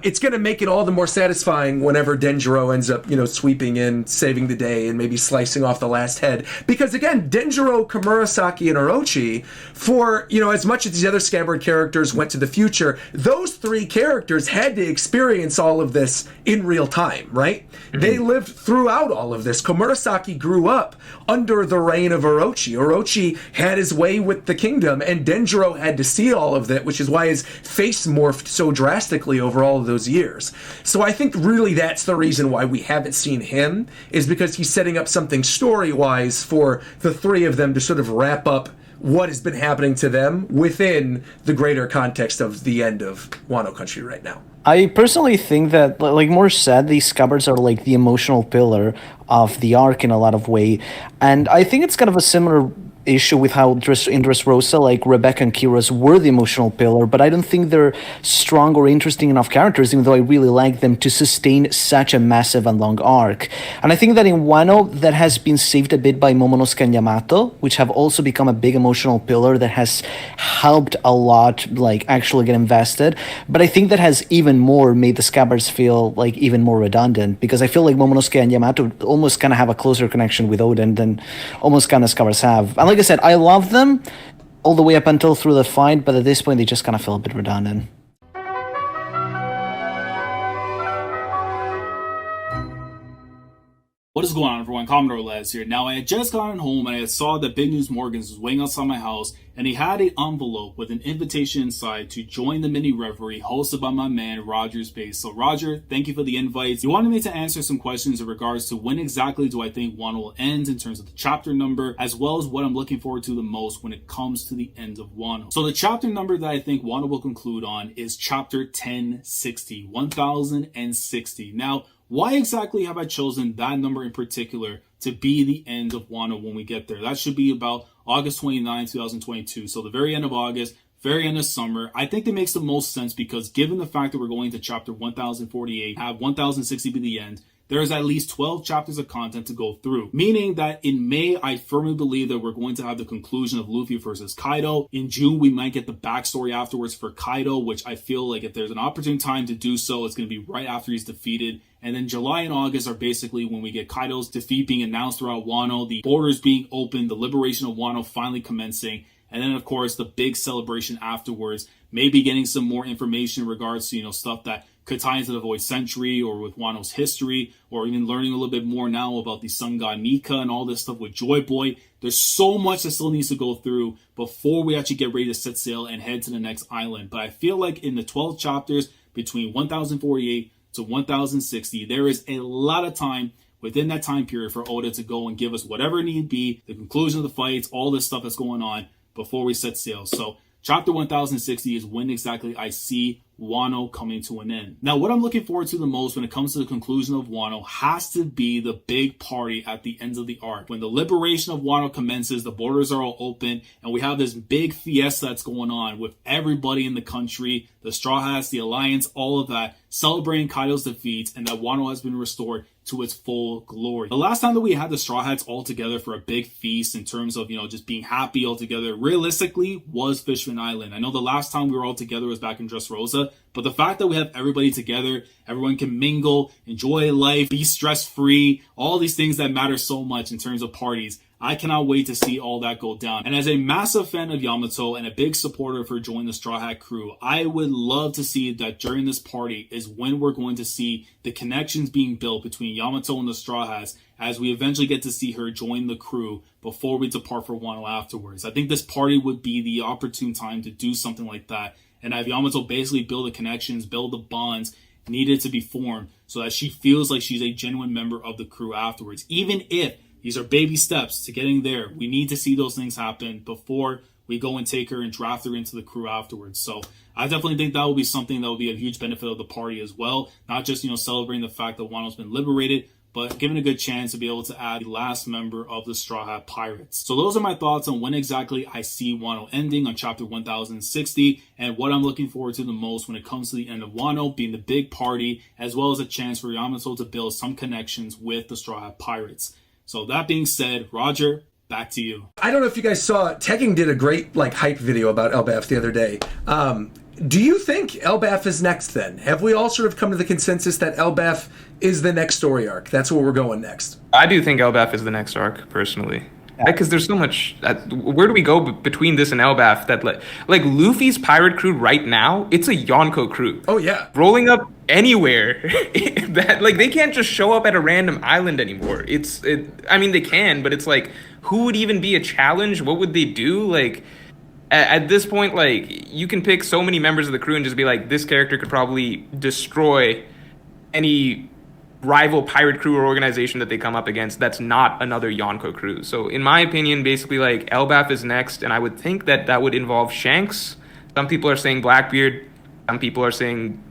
Speaker 1: it's going to make it all the more satisfying whenever Denjiro ends up, sweeping in, saving the day, and maybe slicing off the last head. Because again, Denjiro, Komurasaki, and Orochi, for, as much as these other Scabbard characters went to the future, those 3 characters had to experience all of this in real time, right? Mm-hmm. They lived throughout all of this. Komurasaki grew up under the reign of Orochi. Orochi had his way with the kingdom, and Denjiro had to see all of that, which is why his face morphed so drastically over all of those years. So I think really that's the reason why we haven't seen him, is because he's setting up something story-wise for the 3 of them to sort of wrap up what has been happening to them within the greater context of the end of Wano Country right now.
Speaker 5: I personally think that, like Morj said, these scabbards are like the emotional pillar of the arc in a lot of way, and I think it's kind of a similar issue with how in Dressrosa, like Rebecca and Kira's were the emotional pillar, but I don't think they're strong or interesting enough characters, even though I really like them, to sustain such a massive and long arc. And I think that in Wano, that has been saved a bit by Momonosuke and Yamato, which have also become a big emotional pillar that has helped a lot, like, actually get invested. But I think that has even more made the Scabbards feel like even more redundant, because I feel like Momonosuke and Yamato almost kind of have a closer connection with Oden than almost kind of Scabbards have. And like I said, I love them all the way up until through the fight, but at this point they just kind of feel a bit redundant.
Speaker 7: What is going on, everyone? Commodore Les here. Now, I had just gotten home and I saw that Big News Morgans was waiting outside my house, and he had an envelope with an invitation inside to join the mini reverie hosted by my man RogersBase. So Roger, thank you for the invite. You wanted me to answer some questions in regards to when exactly do I think Wano will end in terms of the chapter number, as well as what I'm looking forward to the most when it comes to the end of Wano. So the chapter number that I think Wano will conclude on is chapter 1060, 1060. Now, why exactly have I chosen that number in particular to be the end of Wano when we get there? That should be about August 29, 2022. So the very end of August, very end of summer. I think that makes the most sense because given the fact that we're going to chapter 1048, have 1060 be the end, there is at least 12 chapters of content to go through. Meaning that in May, I firmly believe that we're going to have the conclusion of Luffy versus Kaido. In June, we might get the backstory afterwards for Kaido, which I feel like if there's an opportune time to do so, it's going to be right after he's defeated. And then July and August are basically when we get Kaido's defeat being announced throughout Wano, the borders being opened, the liberation of Wano finally commencing. And then, of course, the big celebration afterwards, maybe getting some more information in regards to, stuff that could tie into the Void Century or with Wano's history, or even learning a little bit more now about the Sun God Nika and all this stuff with Joy Boy. There's so much that still needs to go through before we actually get ready to set sail and head to the next island. But I feel like in the 12 chapters between 1048 to 1060, there is a lot of time within that time period for Oda to go and give us whatever need be, the conclusion of the fights, all this stuff that's going on before we set sail. So chapter 1060 is when exactly I see Wano coming to an end. Now, what I'm looking forward to the most when it comes to the conclusion of Wano has to be the big party at the end of the arc. When the liberation of Wano commences, the borders are all open, and we have this big fiesta that's going on with everybody in the country, the Straw Hats, the Alliance, all of that, celebrating Kaido's defeat and that Wano has been restored to its full glory. The last time that we had the Straw Hats all together for a big feast in terms of, just being happy all together, realistically, was Fishman Island. I know the last time we were all together was back in Dressrosa, but the fact that we have everybody together, everyone can mingle, enjoy life, be stress-free, all these things that matter so much in terms of parties, I cannot wait to see all that go down. And as a massive fan of Yamato and a big supporter for joining the Straw Hat crew, I would love to see that during this party is when we're going to see the connections being built between Yamato and the Straw Hats as we eventually get to see her join the crew before we depart for Wano afterwards. I think this party would be the opportune time to do something like that and have Yamato basically build the connections, build the bonds needed to be formed so that she feels like she's a genuine member of the crew afterwards. Even if these are baby steps to getting there, we need to see those things happen before we go and take her and draft her into the crew afterwards. So I definitely think that will be something that will be a huge benefit of the party as well. Not just, celebrating the fact that Wano's been liberated, but given a good chance to be able to add the last member of the Straw Hat Pirates. So those are my thoughts on when exactly I see Wano ending on chapter 1060 and what I'm looking forward to the most when it comes to the end of Wano being the big party, as well as a chance for Yamato to build some connections with the Straw Hat Pirates. So that being said, Roger, back to you.
Speaker 1: I don't know if you guys saw, Tekken did a great hype video about Elbaf the other day. Do you think Elbaf is next then? Have we all sort of come to the consensus that Elbaf is the next story arc? That's where we're going next.
Speaker 6: I do think Elbaf is the next arc, personally. Because there's so much. Where do we go between this and Elbaf? That like Luffy's pirate crew right now, it's a Yonko crew.
Speaker 1: Oh yeah,
Speaker 6: rolling up anywhere. That they can't just show up at a random island anymore. I mean they can, but it's like who would even be a challenge? What would they do? At this point, you can pick so many members of the crew and just be like, this character could probably destroy any rival pirate crew or organization that they come up against that's not another Yonko crew. So in my opinion, basically Elbaf is next, and I would think that would involve Shanks. Some people are saying Blackbeard, some people are saying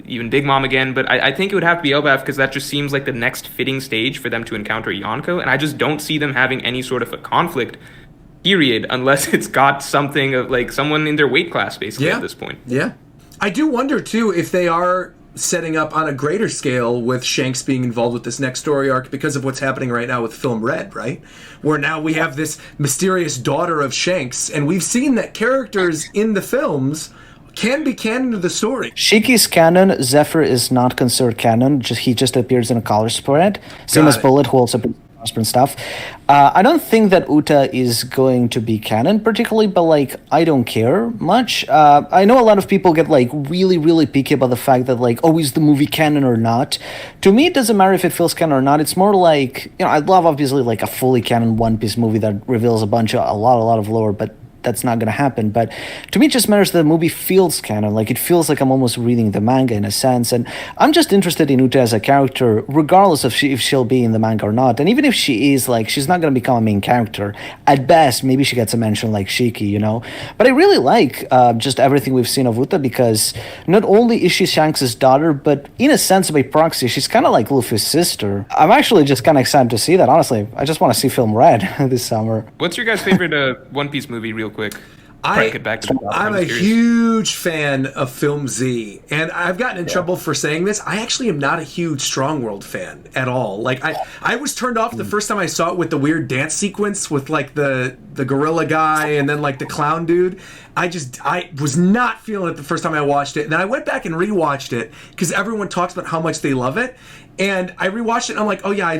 Speaker 6: even Big Mom again, but I think it would have to be Elbaf because that just seems like the next fitting stage for them to encounter Yonko, and I just don't see them having any sort of a conflict period, unless it's got something of like someone in their weight class basically
Speaker 1: Yeah.
Speaker 6: at this point.
Speaker 1: Yeah. I do wonder, too, if they are setting up on a greater scale with Shanks being involved with this next story arc because of what's happening right now with Film Red, right? Where now we have this mysterious daughter of Shanks, and we've seen that characters in the films can be canon to the story.
Speaker 5: Shiki's canon, Zephyr is not considered canon, he just appears in a color spread. Same
Speaker 1: Got
Speaker 5: as
Speaker 1: it.
Speaker 5: Bullet, who also appears in and stuff. I don't think that Uta is going to be canon particularly, but like I don't care much. I know a lot of people get like really, really picky about the fact that like, oh, is the movie canon or not? To me, it doesn't matter if it feels canon or not. It's more like, you know, I'd love obviously like a fully canon One Piece movie that reveals a lot of lore, but that's not going to happen. But to me, it just matters that the movie feels canon. Like, it feels like I'm almost reading the manga in a sense. And I'm just interested in Uta as a character, regardless of if she'll be in the manga or not. And even if she is, like, she's not going to become a main character. At best, maybe she gets a mention like Shiki, you know? But I really like just everything we've seen of Uta, because not only is she Shanks' daughter, but in a sense, by proxy, she's kind of like Luffy's sister. I'm actually just kind of excited to see that, honestly. I just want to see Film Red this summer.
Speaker 6: What's your guys' favorite One Piece movie, real quick?
Speaker 1: I'm a huge fan of Film Z, and I've gotten in trouble for saying this. I actually am not a huge Strong World fan at all. Like, I was turned off the first time I saw it with the weird dance sequence with like the gorilla guy and then like the clown dude. I was not feeling it the first time I watched it. And then I went back and rewatched it because everyone talks about how much they love it. And I rewatched it and I'm like, oh yeah,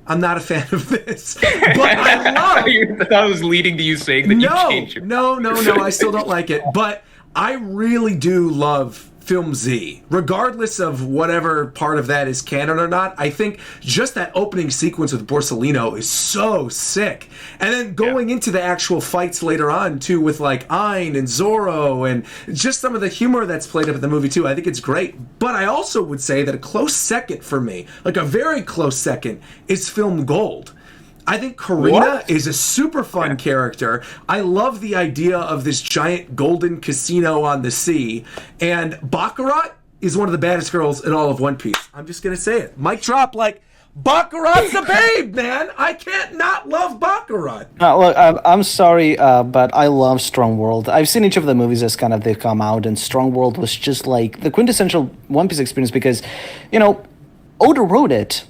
Speaker 1: I'm not a fan of this, but I love.
Speaker 6: I thought it was leading to you saying that you changed your.
Speaker 1: No. I still don't like it, but I really do love Film Z, regardless of whatever part of that is canon or not. I think just that opening sequence with Borsellino is so sick, and then going into the actual fights later on too, with like Ain and Zoro, and just some of the humor that's played up in the movie too. I think it's great. But I also would say that a close second for me, like a very close second, is Film Gold. I think Karina is a super fun character. I love the idea of this giant golden casino on the sea. And Baccarat is one of the baddest girls in all of One Piece. I'm just going to say it. Mic drop, like, Baccarat's a babe, man. I can't not love Baccarat.
Speaker 5: Look, I'm sorry, but I love Strong World. I've seen each of the movies as kind of they've come out, and Strong World was just like the quintessential One Piece experience because, you know, Oda wrote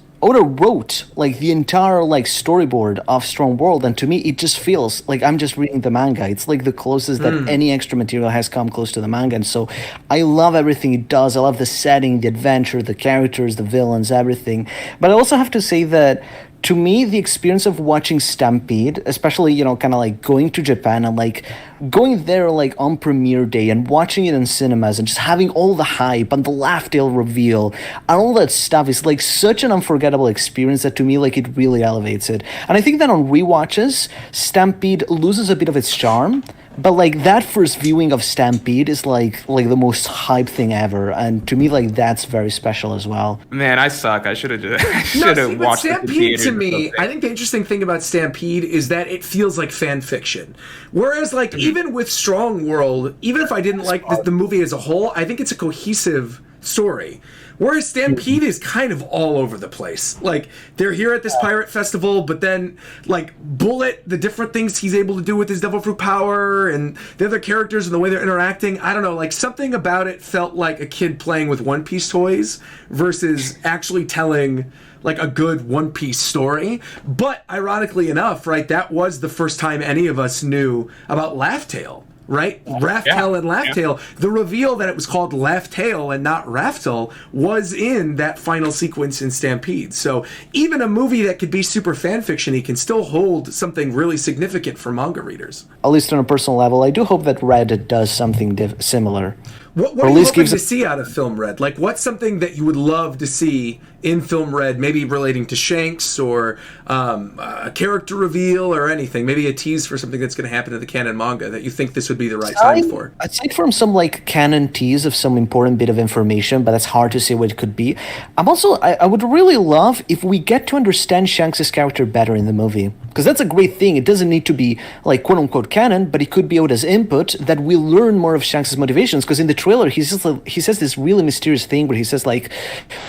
Speaker 5: like the entire like storyboard of Strong World, and to me it just feels like I'm just reading the manga. It's like the closest that any extra material has come close to the manga, and so I love everything it does. I love the setting, the adventure, the characters, the villains, everything. But I also have to say that to me, the experience of watching Stampede, especially, you know, kind of like going to Japan and like going there like on premiere day and watching it in cinemas and just having all the hype and the Laugh Tale reveal and all that stuff is like such an unforgettable experience that to me, like, it really elevates it. And I think that on rewatches, Stampede loses a bit of its charm. But like that first viewing of Stampede is like the most hype thing ever, and to me, like, that's very special as well.
Speaker 6: Man, I suck. I should have watched
Speaker 1: Stampede. To me, I think the interesting thing about Stampede is that it feels like fan fiction. Whereas, like, even with Strong World, even if I didn't like the movie as a whole, I think it's a cohesive story. Whereas Stampede is kind of all over the place. Like, they're here at this pirate festival, but then, like, Bullet, the different things he's able to do with his devil fruit power, and the other characters and the way they're interacting, I don't know, like, something about it felt like a kid playing with One Piece toys versus actually telling, like, a good One Piece story. But, ironically enough, right, that was the first time any of us knew about Laugh Tale. Right? Raftel and Laugh-Tale. The reveal that it was called Laugh-Tale and not Raftel was in that final sequence in Stampede. So even a movie that could be super fan-fiction-y can still hold something really significant for manga readers.
Speaker 5: At least on a personal level, I do hope that Red does something similar.
Speaker 1: What are you hoping to see out of Film Red? Like, what's something that you would love to see in Film Red, maybe relating to Shanks or a character reveal or anything? Maybe a tease for something that's going to happen in the canon manga that you think this would be the right time for?
Speaker 5: Aside from some, like, canon tease of some important bit of information, but that's hard to say what it could be, I would really love if we get to understand Shanks' character better in the movie. Because that's a great thing. It doesn't need to be, like, quote-unquote canon, but it could be Oda's input that we learn more of Shanks' motivations. Because in the trailer, he says this really mysterious thing where he says, like,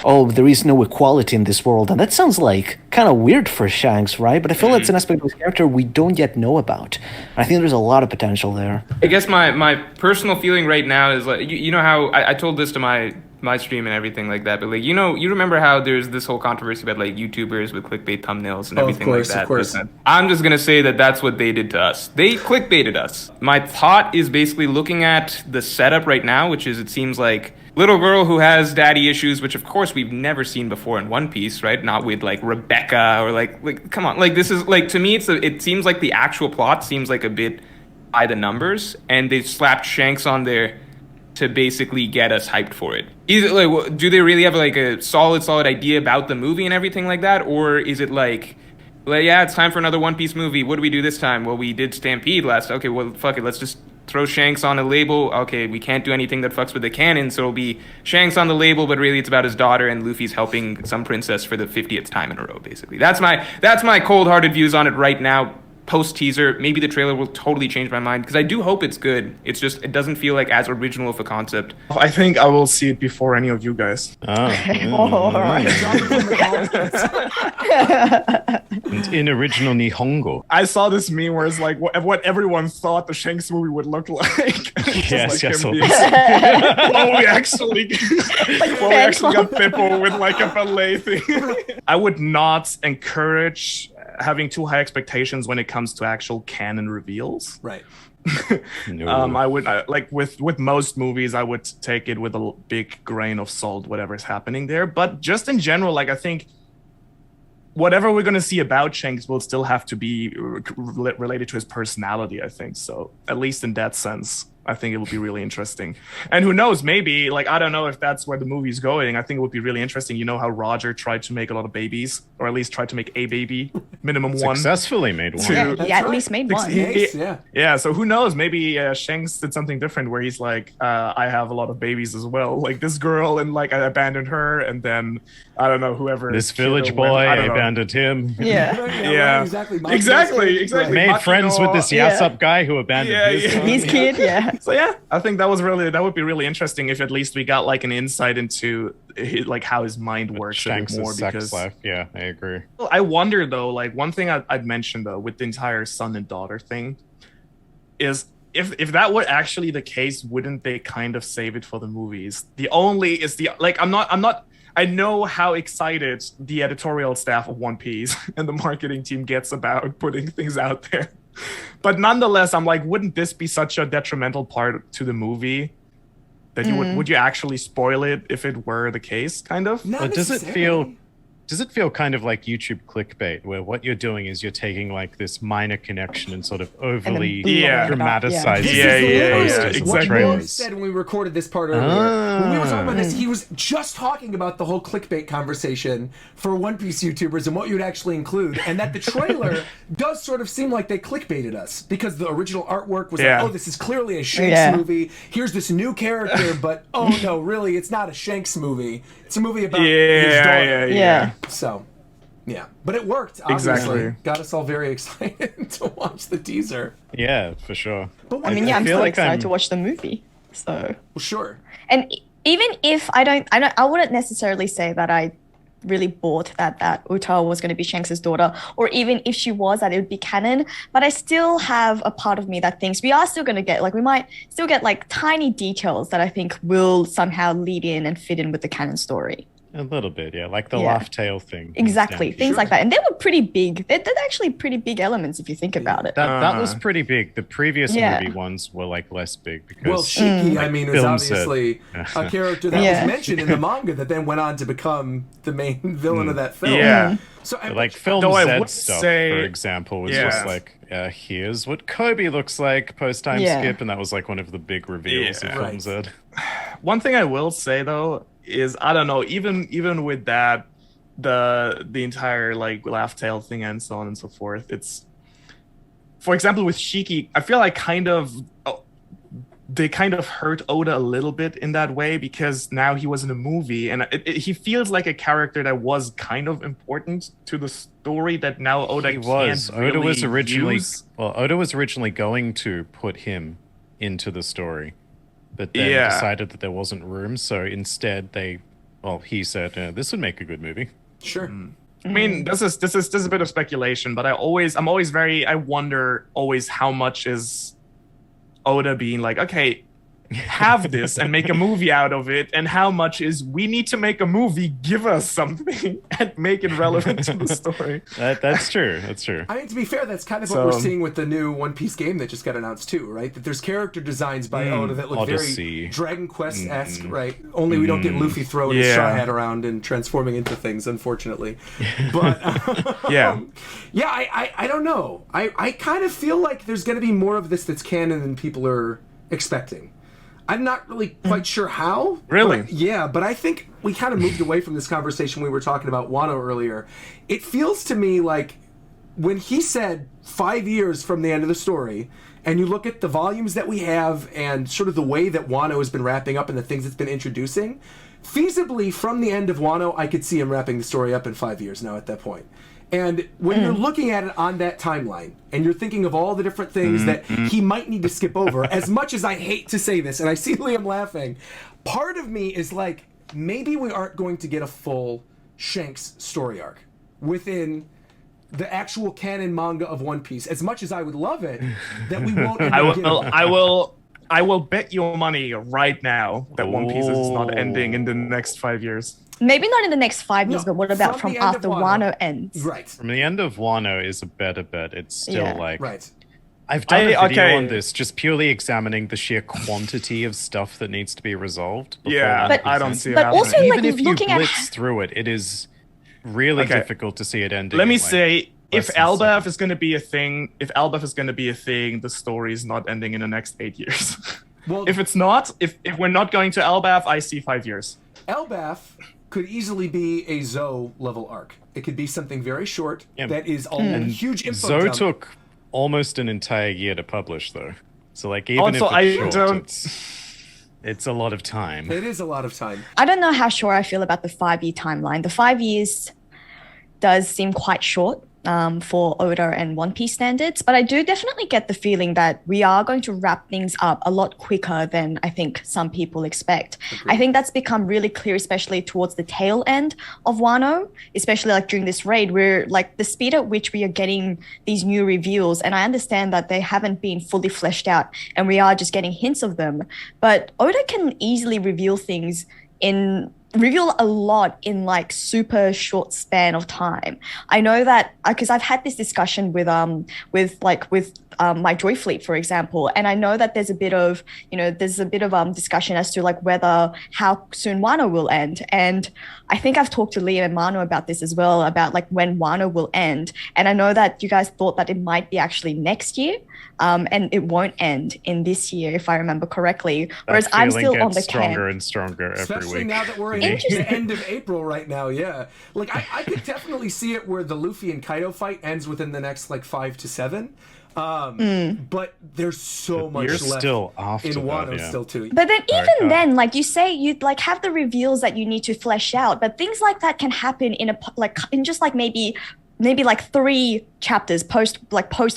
Speaker 5: oh, there is no no equality in this world, and that sounds like kind of weird for Shanks, right? But I feel that's an aspect of his character we don't yet know about. I think there's a lot of potential there.
Speaker 6: I guess my personal feeling right now is like, you know how I told this to my stream and everything like that, but like, you remember how there's this whole controversy about like YouTubers with clickbait thumbnails and everything like that.
Speaker 1: Of course.
Speaker 6: I'm just gonna say that's what they did to us. They clickbaited us. My thought is basically looking at the setup right now, which is, it seems like little girl who has daddy issues, which of course we've never seen before in One Piece, right? Not with like Rebecca or like come on, like this is like, to me it seems like the actual plot seems like a bit by the numbers, and they slapped Shanks on there to basically get us hyped for it. Is it like, do they really have like a solid idea about the movie and everything like that, or is it like, yeah, it's time for another One Piece movie. What do we do this time? Well, we did Stampede last. Okay, well, fuck it. Let's just throw Shanks on a label. Okay, we can't do anything that fucks with the canon, so it'll be Shanks on the label, but really it's about his daughter, and Luffy's helping some princess for the 50th time in a row, basically. That's my cold-hearted views on it right now. Post-teaser, maybe the trailer will totally change my mind, because I do hope it's good. It's just, it doesn't feel like as original of a concept.
Speaker 3: I think I will see it before any of you guys.
Speaker 4: All right.
Speaker 2: In original Nihongo.
Speaker 3: I saw this meme where it's like what everyone thought the Shanks movie would look like.
Speaker 2: Yes, yes.
Speaker 3: Well, we actually got Pippo with like a ballet thing. I would not encourage having too high expectations when it comes to actual canon reveals.
Speaker 1: Right.
Speaker 2: No.
Speaker 3: I would like with most movies, I would take it with a big grain of salt, whatever's happening there. But just in general, like, I think whatever we're going to see about Shanks will still have to be related to his personality, I think. So at least in that sense, I think it will be really interesting. And who knows, maybe, like, I don't know if that's where the movie's going. I think it would be really interesting. You know how Roger tried to make a lot of babies, or at least tried to make a baby, minimum one.
Speaker 2: Successfully made one.
Speaker 4: Yeah, he at least made one.
Speaker 3: Yeah, so who knows? Maybe Shanks did something different where he's like, I have a lot of babies as well. Like this girl, and like I abandoned her, and then I don't know, whoever.
Speaker 2: This village boy, I abandoned him.
Speaker 3: Yeah. Exactly.
Speaker 2: Made friends with this Yasop guy who abandoned
Speaker 4: his kid. Yeah.
Speaker 3: So yeah, I think that would be really interesting if at least we got like an insight into like how his mind works
Speaker 2: Shanks'
Speaker 3: more.
Speaker 2: Sex life. Yeah, I agree.
Speaker 3: I wonder though, like one thing I'd mention though with the entire son and daughter thing is if that were actually the case, wouldn't they kind of save it for the movies? I know how excited the editorial staff of One Piece and the marketing team gets about putting things out there. But nonetheless, I'm like, wouldn't this be such a detrimental part to the movie that you would you actually spoil it if it were the case, kind of?
Speaker 1: Not
Speaker 2: Does it feel kind of like YouTube clickbait, where what you're doing is you're taking like this minor connection and sort of overly dramatizing
Speaker 3: exactly.
Speaker 1: What Morj said when we recorded this part earlier, when we were talking about this, he was just talking about the whole clickbait conversation for One Piece YouTubers and what you'd actually include, and that the trailer does sort of seem like they clickbaited us, because the original artwork was like, oh, this is clearly a Shanks movie. Here's this new character, but oh no, really, it's not a Shanks movie. It's a movie about his daughter. So, yeah. But it worked, obviously. Exactly. Got us all very excited to watch the teaser.
Speaker 2: Yeah, for sure.
Speaker 4: But I mean, I'm still excited to watch the movie. So.
Speaker 1: Well, sure.
Speaker 4: And even if I wouldn't necessarily say that I really bought that Uta was going to be Shanks' daughter, or even if she was, that it would be canon. But I still have a part of me that thinks we are still going to get, like, we might still get like tiny details that I think will somehow lead in and fit in with the canon story.
Speaker 2: A little bit, yeah, like the laugh tail thing.
Speaker 4: Exactly, things like that. And they were pretty big. They're actually pretty big elements if you think about it.
Speaker 2: That was pretty big. The previous movie ones were like less big because...
Speaker 1: Well, Shiki, I mean, is obviously a character that was mentioned in the manga that then went on to become the main villain of that film.
Speaker 3: Yeah.
Speaker 1: So
Speaker 2: like Film Z stuff, for example, was just like, here's what Kobe looks like post-time skip, and that was like one of the big reveals of Film Z.
Speaker 3: One thing I will say, though, is I don't know, even with that, the entire like laugh tail thing and so on and so forth, it's, for example, with Shiki, I feel like they kind of hurt Oda a little bit in that way, because now he was in a movie and he feels like a character that was kind of important to the story that now Oda can't really
Speaker 2: Oda was originally
Speaker 3: use.
Speaker 2: Well, Oda was originally going to put him into the story, but then decided that there wasn't room, so instead they well, he said this would make a good movie.
Speaker 1: Sure.
Speaker 3: I mean, this is a bit of speculation, but I wonder always how much is Oda being like, okay, have this and make a movie out of it, and how much is we need to make a movie, give us something and make it relevant to the story.
Speaker 2: That's true. That's true.
Speaker 1: I mean, to be fair, that's kind of what we're seeing with the new One Piece game that just got announced too, right? That there's character designs by Oda that look
Speaker 2: Odyssey.
Speaker 1: very Dragon Quest-esque, right? Only we don't get Luffy throwing his straw hat around and transforming into things, unfortunately. But I don't know. I kind of feel like there's going to be more of this that's canon than people are expecting. I'm not really quite sure how.
Speaker 3: Really?
Speaker 1: But I think we kind of moved away from this conversation we were talking about Wano earlier. It feels to me like when he said 5 years from the end of the story, and you look at the volumes that we have and sort of the way that Wano has been wrapping up and the things it's been introducing, feasibly from the end of Wano, I could see him wrapping the story up in 5 years now at that point. And when you're looking at it on that timeline, and you're thinking of all the different things that he might need to skip over, as much as I hate to say this, and I see Liam laughing, part of me is like, maybe we aren't going to get a full Shanks story arc within the actual canon manga of One Piece. As much as I would love it, that we won't end up getting
Speaker 3: I will bet you money right now that One Piece is not ending in the next 5 years.
Speaker 4: Maybe not in the next 5 years, but what about from after Wano ends?
Speaker 1: Right.
Speaker 2: From the end of Wano is a better bet. It's still like...
Speaker 1: Right.
Speaker 2: I've done a video on this, just purely examining the sheer quantity of stuff that needs to be resolved.
Speaker 3: But I don't see it
Speaker 4: But
Speaker 3: happening.
Speaker 4: also,
Speaker 2: even
Speaker 4: like,
Speaker 2: if you
Speaker 4: looking
Speaker 2: blitz through it, it is really difficult to see it ending.
Speaker 3: Let me
Speaker 2: in,
Speaker 3: say, if
Speaker 2: less than
Speaker 3: Elbaf is going to be a thing, the story is not ending in the next 8 years.
Speaker 1: Well,
Speaker 3: if it's not, if we're not going to Elbaf, I see 5 years.
Speaker 1: Elbaf could easily be a Zoe level arc. It could be something very short that is a huge info
Speaker 2: Zoe
Speaker 1: dump.
Speaker 2: took almost an entire year to publish, though. So, like, even
Speaker 3: Also,
Speaker 2: if it's short, it's a lot of time.
Speaker 1: It is a lot of time.
Speaker 4: I don't know how sure I feel about the 5-year timeline. The 5 years does seem quite short for Oda and One Piece standards, but I do definitely get the feeling that we are going to wrap things up a lot quicker than I think some people expect. Agreed. I think that's become really clear, especially towards the tail end of Wano, especially like during this raid, where like the speed at which we are getting these new reveals, and I understand that they haven't been fully fleshed out and we are just getting hints of them, but Oda can easily reveal a lot in like super short span of time. I know that because I've had this discussion with my Joy Fleet, for example, and I know that there's a bit of discussion as to like how soon Wano will end. And I think I've talked to Liam and Mano about this as well, about like when Wano will end. And I know that you guys thought that it might be actually next year, and it won't end in this year, if I remember correctly. Whereas I'm still on the
Speaker 2: stronger and stronger every
Speaker 1: Especially
Speaker 2: week.
Speaker 1: now that we're in the end of April right now, yeah. Like I could definitely see it where the Luffy and Kaido fight ends within the next like 5 to 7. But there's so much left
Speaker 2: still after
Speaker 1: in Wano
Speaker 2: that,
Speaker 1: still too.
Speaker 4: But then even then, like you say, you'd like have the reveals that you need to flesh out, but things like that can happen in just like maybe like 3 chapters post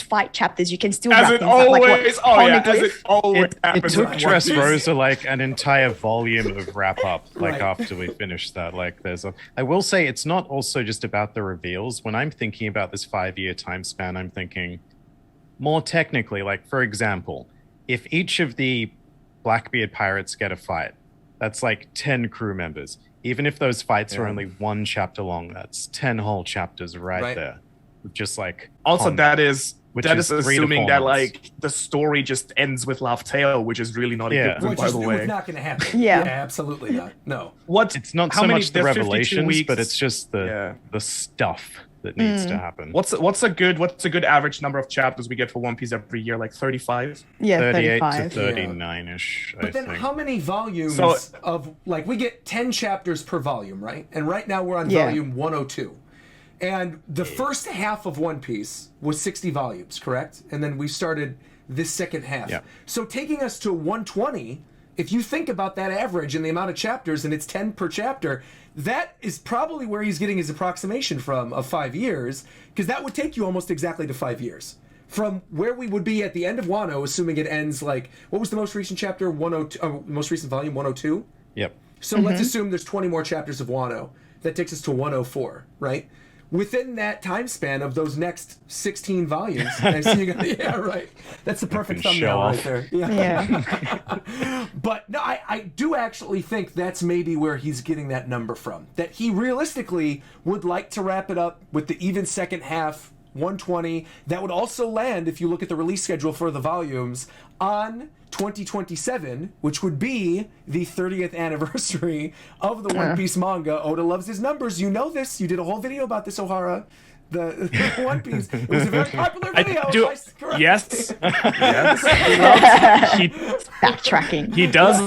Speaker 4: fight chapters. You can still
Speaker 3: as
Speaker 4: wrap
Speaker 3: it
Speaker 4: things
Speaker 3: always
Speaker 4: up, like
Speaker 3: as it always
Speaker 2: It
Speaker 3: happens.
Speaker 2: took
Speaker 3: with
Speaker 2: Dressrosa like an entire volume of wrap up, like
Speaker 1: Right.
Speaker 2: after we finished that. Like I will say it's not also just about the reveals. When I'm thinking about this 5-year time span, I'm thinking more technically, like for example, if each of the Blackbeard pirates get a fight, that's like 10 crew members. Even if those fights are only 1 chapter long, that's 10 whole chapters right there. Just like
Speaker 3: Also,
Speaker 2: combat,
Speaker 3: that is
Speaker 2: which is 3 to 4
Speaker 3: assuming that
Speaker 2: months.
Speaker 3: like the story just ends with Laugh Tale, which is really not a good thing,
Speaker 1: Which
Speaker 3: by
Speaker 1: is
Speaker 3: the way.
Speaker 1: not going to happen.
Speaker 4: Yeah.
Speaker 1: Absolutely not. No.
Speaker 2: It's not
Speaker 3: how
Speaker 2: so
Speaker 3: many-
Speaker 2: much the
Speaker 3: there's 52
Speaker 2: revelations,
Speaker 3: weeks.
Speaker 2: but it's just the stuff that needs to happen.
Speaker 3: What's a good average number of chapters we get for One Piece every year? Like 35?
Speaker 4: yeah,
Speaker 2: 38
Speaker 4: 35.
Speaker 2: to 39-ish,
Speaker 1: But
Speaker 2: I
Speaker 1: then
Speaker 2: think.
Speaker 1: how many volumes
Speaker 3: So-
Speaker 1: of like we get 10 chapters per volume, right? And right now we're on
Speaker 4: Yeah.
Speaker 1: volume 102. And the first half of One Piece was 60 volumes, correct? And then we started this second half.
Speaker 2: Yeah.
Speaker 1: So taking us to 120, if you think about that average and the amount of chapters, and it's 10 per chapter, that is probably where he's getting his approximation from of 5 years, because that would take you almost exactly to 5 years. From where we would be at the end of Wano, assuming it ends like, what was the most recent chapter? 102, most recent volume, 102?
Speaker 2: Yep.
Speaker 1: So let's assume there's 20 more chapters of Wano. That takes us to 104, right? Within that time span of those next 16 volumes, I see you got, yeah, right. That's the perfect thumbnail right there. Yeah. But no, I do actually think that's maybe where he's getting that number from. That he realistically would like to wrap it up with the even second half, 120. That would also land, if you look at the release schedule for the volumes, on 2027, which would be the 30th anniversary of the One Piece manga. Oda loves his numbers. You know this. You did a whole video about this, Ohara. The One Piece. It was a very popular video.
Speaker 3: Yes.
Speaker 4: Backtracking.
Speaker 3: He does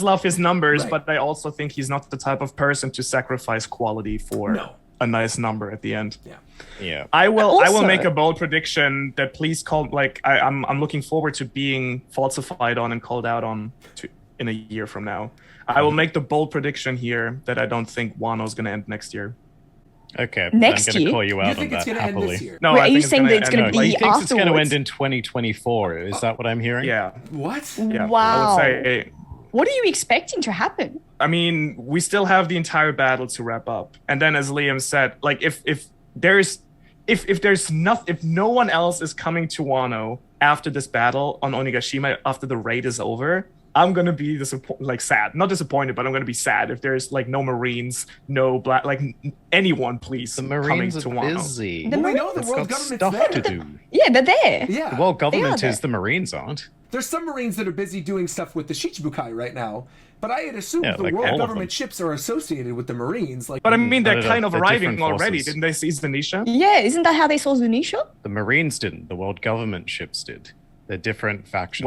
Speaker 3: love his numbers, right. But I also think he's not the type of person to sacrifice quality for a nice number at the end.
Speaker 2: Yeah.
Speaker 3: I will make a bold prediction that please call, like, I'm looking forward to being falsified on and called out on in a year from now. I will make the bold prediction here that I don't think Wano's going to end next year.
Speaker 2: Okay,
Speaker 4: next
Speaker 2: I'm going to
Speaker 4: year?
Speaker 2: call you out
Speaker 1: You think
Speaker 2: on
Speaker 1: it's
Speaker 2: that
Speaker 1: going to end this
Speaker 2: happily.
Speaker 1: year?
Speaker 3: No,
Speaker 4: Wait,
Speaker 3: I
Speaker 4: are you
Speaker 3: think
Speaker 4: saying that it's going to be
Speaker 2: He thinks
Speaker 4: afterwards?
Speaker 2: it's going to end in 2024. Is that what I'm hearing?
Speaker 3: Yeah.
Speaker 1: What?
Speaker 3: Yeah.
Speaker 4: Wow.
Speaker 3: I would say,
Speaker 4: What are you expecting to happen?
Speaker 3: I mean, we still have the entire battle to wrap up. And then as Liam said, like if no one else is coming to Wano after this battle on Onigashima after the raid is over, I'm gonna be sad. Not disappointed, but I'm gonna be sad if there's like no Marines, no black, like anyone, please.
Speaker 2: The Marines
Speaker 3: coming
Speaker 2: are
Speaker 3: to Wano.
Speaker 2: busy.
Speaker 1: Well, we know the
Speaker 2: They've
Speaker 1: world
Speaker 2: got
Speaker 1: government's
Speaker 2: stuff
Speaker 1: there.
Speaker 2: to do.
Speaker 4: Yeah, they're there.
Speaker 1: Yeah.
Speaker 2: The world government
Speaker 4: there.
Speaker 2: is, the Marines aren't.
Speaker 1: There's some Marines that are busy doing stuff with the Shichibukai right now, but I had assumed
Speaker 2: Yeah,
Speaker 1: the
Speaker 2: like all
Speaker 1: world
Speaker 2: of
Speaker 1: government
Speaker 2: them.
Speaker 1: ships are associated with the Marines. Like,
Speaker 3: But I mean,
Speaker 2: No,
Speaker 3: they're
Speaker 2: no,
Speaker 3: kind of
Speaker 2: they're
Speaker 3: arriving
Speaker 2: different
Speaker 3: already.
Speaker 2: forces.
Speaker 3: Didn't they seize Venetia?
Speaker 4: Yeah, isn't that how they saw Zunisha?
Speaker 2: The Marines didn't. The world government ships did. They're different factions.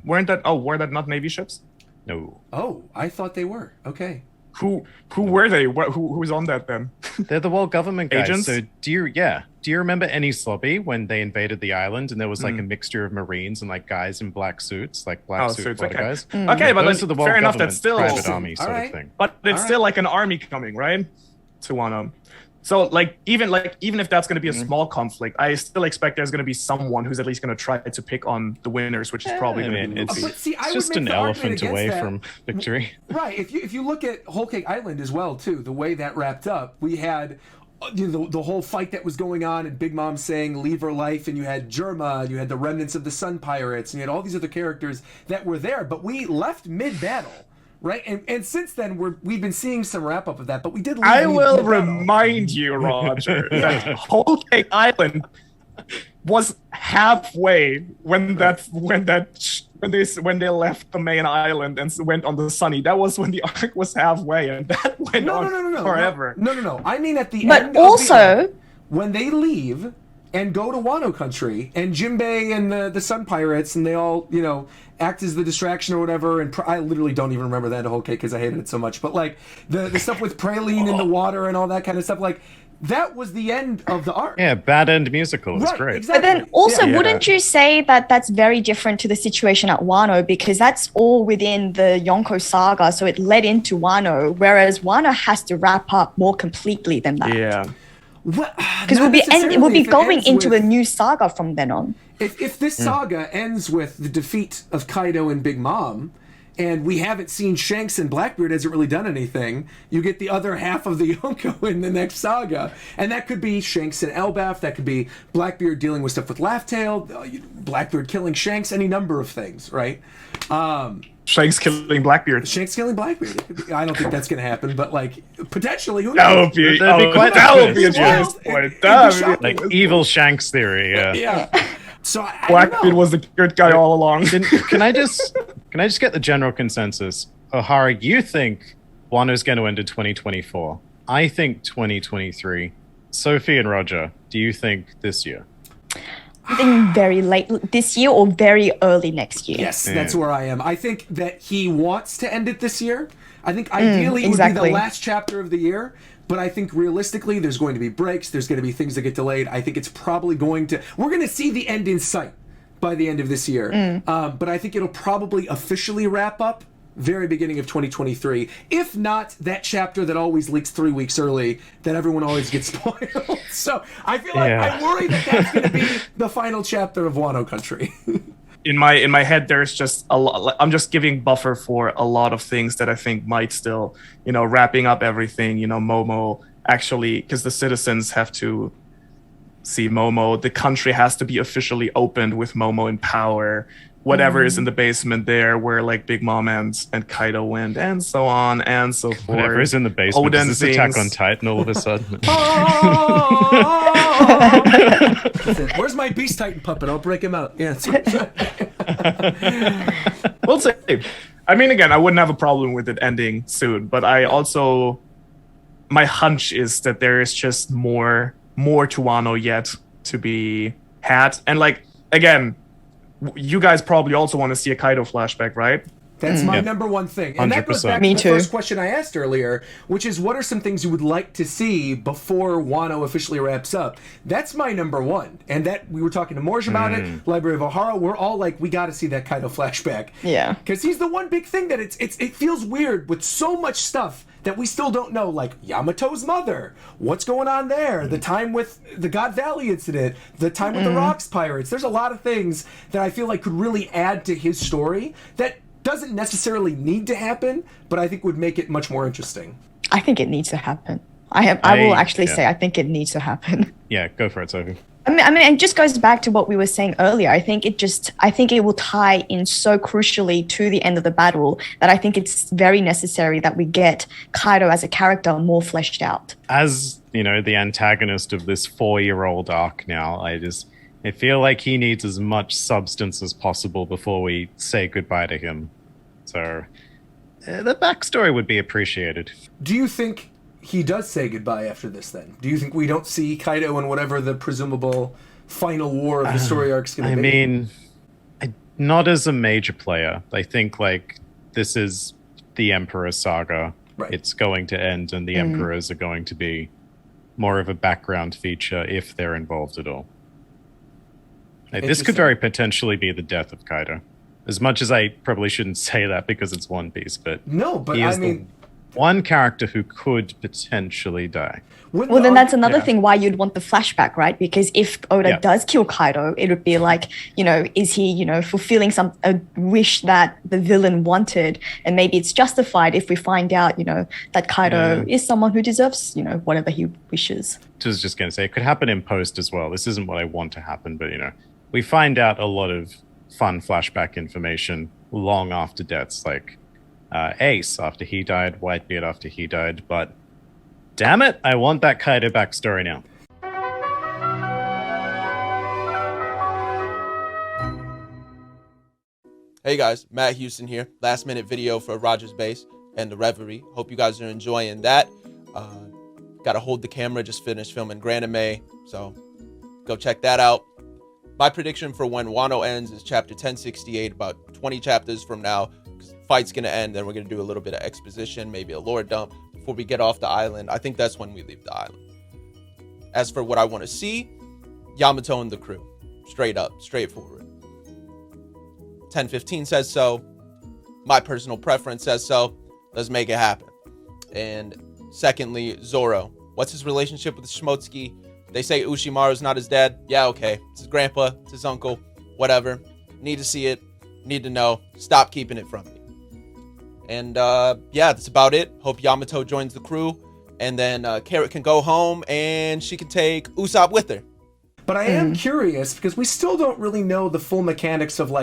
Speaker 3: Were that not Navy ships?
Speaker 2: No.
Speaker 1: oh, I thought they were. Okay.
Speaker 3: Who were they? Who's on that then?
Speaker 2: They're the world government guys.
Speaker 3: Agents?
Speaker 2: So do you remember any Slobby when they invaded the island and there was like a mixture of Marines and like guys in black suits, like black suit
Speaker 3: okay.
Speaker 2: guys?
Speaker 3: Okay, but
Speaker 2: Those are the world
Speaker 3: fair enough.
Speaker 2: government
Speaker 3: That's still
Speaker 2: private army sort
Speaker 1: Alright.
Speaker 2: of thing.
Speaker 3: But it's still like an army coming, right? To Wano. So even if that's going to be a small conflict, I still expect there's going to be someone who's at least going to try to pick on the winners, which is probably
Speaker 2: I
Speaker 3: going to
Speaker 2: mean,
Speaker 3: be
Speaker 2: it's
Speaker 3: Luffy.
Speaker 1: But see, I would
Speaker 2: just
Speaker 1: make
Speaker 2: an
Speaker 1: the argument
Speaker 2: elephant
Speaker 1: against
Speaker 2: away
Speaker 1: that.
Speaker 2: from victory.
Speaker 1: Right. If you look at Whole Cake Island as well, too, the way that wrapped up, we had the whole fight that was going on, and Big Mom saying "Leave her life," and you had Germa, and you had the remnants of the Sun Pirates, and you had all these other characters that were there. But we left mid-battle, right? And since then we've been seeing some wrap up of that. But we did.
Speaker 3: I will
Speaker 1: mid-battle.
Speaker 3: remind you, Roger, that Whole Cake Island was halfway when they left the main island and went on the Sunny. That was when the arc was halfway, and that went on forever.
Speaker 1: No. I mean at the
Speaker 4: But
Speaker 1: end.
Speaker 4: also,
Speaker 1: When they leave and go to Wano country, and Jinbei and the Sun Pirates, and they all, act as the distraction or whatever, and I literally don't even remember that whole cake because I hated it so much, but like the stuff with Praline in the water and all that kind of stuff, like that was the end of the arc.
Speaker 2: Yeah, bad end musical. It's
Speaker 1: Right,
Speaker 2: great.
Speaker 1: exactly.
Speaker 4: but then also,
Speaker 3: Yeah.
Speaker 4: wouldn't you say that that's very different to the situation at Wano, because that's all within the Yonko saga, so it led into Wano, whereas Wano has to wrap up more completely than that.
Speaker 3: Yeah.
Speaker 4: Because we'll be going into a new saga from then on.
Speaker 1: If this saga ends with the defeat of Kaido and Big Mom, and we haven't seen Shanks and Blackbeard hasn't really done anything, you get the other half of the Yonko in the next saga. And that could be Shanks and Elbaf, that could be Blackbeard dealing with stuff with Laughtail, Blackbeard killing Shanks, any number of things, right?
Speaker 3: Shanks killing Blackbeard.
Speaker 1: Shanks killing Blackbeard. I don't think that's going to happen, but like potentially, who
Speaker 3: That
Speaker 1: knows?
Speaker 3: would be,
Speaker 2: That'd be quite
Speaker 3: that would be a
Speaker 1: It's wild.
Speaker 3: twist point.
Speaker 1: It'd be
Speaker 3: That would
Speaker 1: shocking.
Speaker 3: be-
Speaker 2: Like evil Shanks theory. Yeah.
Speaker 1: Yeah. So I don't
Speaker 3: Blackbeard
Speaker 1: know.
Speaker 3: was the good guy all along.
Speaker 2: Can I just get the general consensus? Ohara, you think Wano's going to end in 2024? I think 2023. Sophie and Roger, do you think this year?
Speaker 4: I think very late this year or very early next year.
Speaker 1: Yes, that's where I am. I think that he wants to end it this year. I think ideally it would be
Speaker 4: exactly.
Speaker 1: the last chapter of the year, but I think realistically there's going to be breaks, there's going to be things that get delayed. I think it's probably we're going to see the end in sight by the end of this year. But I think it'll probably officially wrap up very beginning of 2023. If not, that chapter that always leaks 3 weeks early, that everyone always gets spoiled. So I feel like I worry that that's going to be the final chapter of Wano Country.
Speaker 3: in my head, there's just a lot. I'm just giving buffer for a lot of things that I think might still, wrapping up everything. Momo actually, because the citizens have to see Momo. The country has to be officially opened with Momo in power. Whatever is in the basement there, where like Big Mom and Kaido went, and so on and so forth.
Speaker 2: Whatever is in the basement.
Speaker 3: Odin
Speaker 2: Is this Attack on Titan all of a sudden?
Speaker 1: Listen, where's my Beast Titan puppet? I'll break him out. Yeah.
Speaker 3: We'll see. I mean, again, I wouldn't have a problem with it ending soon, but my hunch is that there is just more to Wano yet to be had. And like, again, you guys probably also want to see a Kaido flashback, right?
Speaker 1: That's my number one thing. And 100%. That goes back to the first question I asked earlier, which is what are some things you would like to see before Wano officially wraps up? That's my number one. And that we were talking to Morj about it, Library of Ohara, we're all like, we got to see that Kaido flashback.
Speaker 4: Yeah. Because
Speaker 1: he's the one big thing that it feels weird with so much stuff that we still don't know, like Yamato's mother, what's going on there, the time with the God Valley incident, the time with the Rocks Pirates. There's a lot of things that I feel like could really add to his story that doesn't necessarily need to happen, but I think would make it much more interesting.
Speaker 4: I think it needs to happen. I will actually say I think it needs to happen.
Speaker 2: Yeah, go for it, Sophie.
Speaker 4: I mean, it just goes back to what we were saying earlier. I think it will tie in so crucially to the end of the battle that I think it's very necessary that we get Kaido as a character more fleshed out.
Speaker 2: As, the antagonist of this 4-year-old arc now, I feel like he needs as much substance as possible before we say goodbye to him. So, the backstory would be appreciated.
Speaker 1: Do you think he does say goodbye after this, then? Do you think we don't see Kaido in whatever the presumable final war of the story arc's going to be?
Speaker 2: I mean, not as a major player. I think, this is the Emperor Saga. Right. It's going to end, and the Emperors are going to be more of a background feature if they're involved at all. This could very potentially be the death of Kaido. As much as I probably shouldn't say that because it's One Piece, but he is the one character who could potentially die.
Speaker 4: Well, then that's another thing why you'd want the flashback, right? Because if Oda does kill Kaido, it would be like, is he, fulfilling a wish that the villain wanted? And maybe it's justified if we find out, that Kaido is someone who deserves, whatever he wishes.
Speaker 2: I was just going to say, it could happen in post as well. This isn't what I want to happen, but, we find out a lot of fun flashback information long after deaths, like Ace after he died, Whitebeard after he died, but damn it, I want that Kaido backstory now.
Speaker 8: Hey guys, Matt Houston here. Last minute video for RogersBase and the Reverie. Hope you guys are enjoying that. Gotta hold the camera, just finished filming GrandLineReview, so go check that out. My prediction for when Wano ends is chapter 1068, about 20 chapters from now. Fight's gonna end, then we're gonna do a little bit of exposition, maybe a lore dump before we get off the island. I think that's when we leave the island. As for what I want to see, Yamato and the crew. Straight up, straightforward. 1015 says so. My personal preference says so. Let's make it happen. And secondly, Zoro. What's his relationship with Shimotsuki? They say Ushimaru's not his dad. Yeah, okay. It's his grandpa, it's his uncle, whatever. Need to see it, need to know. Stop keeping it from me. And that's about it. Hope Yamato joins the crew. And then Carrot can go home and she can take Usopp with her.
Speaker 1: But I am curious because we still don't really know the full mechanics of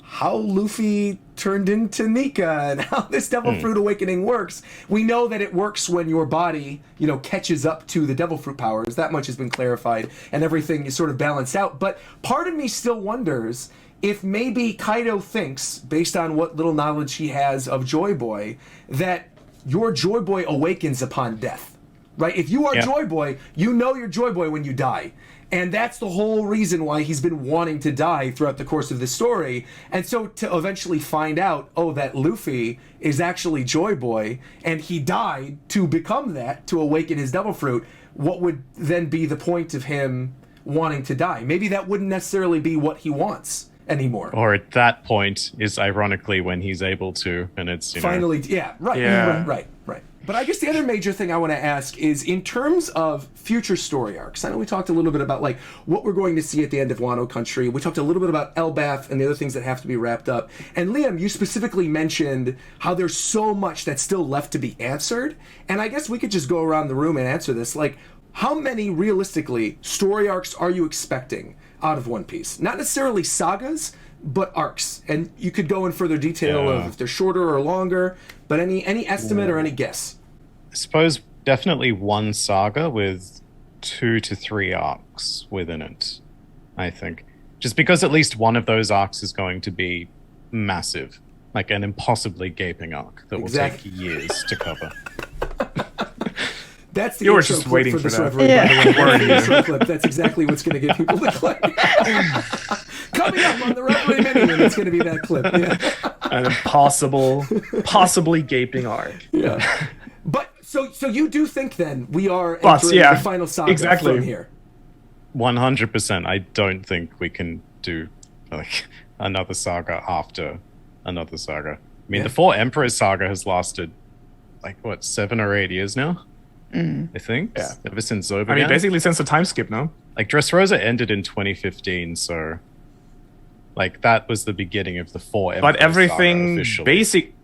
Speaker 1: how Luffy turned into Nika and how this Devil Fruit Awakening works. We know that it works when your body, catches up to the Devil Fruit powers. That much has been clarified and everything is sort of balanced out. But part of me still wonders if maybe Kaido thinks, based on what little knowledge he has of Joy Boy, that your Joy Boy awakens upon death, right? If you are Joy Boy, you know you're Joy Boy when you die. And that's the whole reason why he's been wanting to die throughout the course of this story. And so to eventually find out, that Luffy is actually Joy Boy, and he died to become that, to awaken his Devil Fruit, what would then be the point of him wanting to die? Maybe that wouldn't necessarily be what he wants anymore.
Speaker 2: Or at that point is ironically when he's able to, and it's,
Speaker 1: finally, right. But I guess the other major thing I want to ask is in terms of future story arcs. I know we talked a little bit about like what we're going to see at the end of Wano Country. We talked a little bit about Elbaf and the other things that have to be wrapped up. And Liam, you specifically mentioned how there's so much that's still left to be answered. And I guess we could just go around the room and answer this. Like, how many realistically story arcs are you expecting out of One Piece? Not necessarily sagas, but arcs. And you could go in further detail of if they're shorter or longer. But any estimate or any guess?
Speaker 2: I suppose definitely one saga with 2 to 3 arcs within it, I think. Just because at least one of those arcs is going to be massive. Like an impossibly gaping arc that will take years to cover.
Speaker 1: That's the
Speaker 3: You were
Speaker 1: intro
Speaker 3: just
Speaker 1: clip
Speaker 3: waiting
Speaker 1: for
Speaker 3: for
Speaker 1: this
Speaker 3: that.
Speaker 1: reverie, by the way. That's the intro clip. That's exactly what's going to get people to click. Coming up on the Reverie Mini, it's going to be that clip. Yeah.
Speaker 3: An impossible, possibly gaping arc.
Speaker 1: Yeah. But so you do think then we are entering the final saga from here?
Speaker 2: 100%. I don't think we can do like another saga after another saga. I mean, the Four Emperors saga has lasted like what 7 or 8 years now. I think. Yeah. Ever since Zoe began.
Speaker 3: I mean, basically since the time skip, no?
Speaker 2: Like Dressrosa ended in 2015, so like that was the beginning of the Four Emperors.
Speaker 3: But everything
Speaker 2: saga
Speaker 3: basic.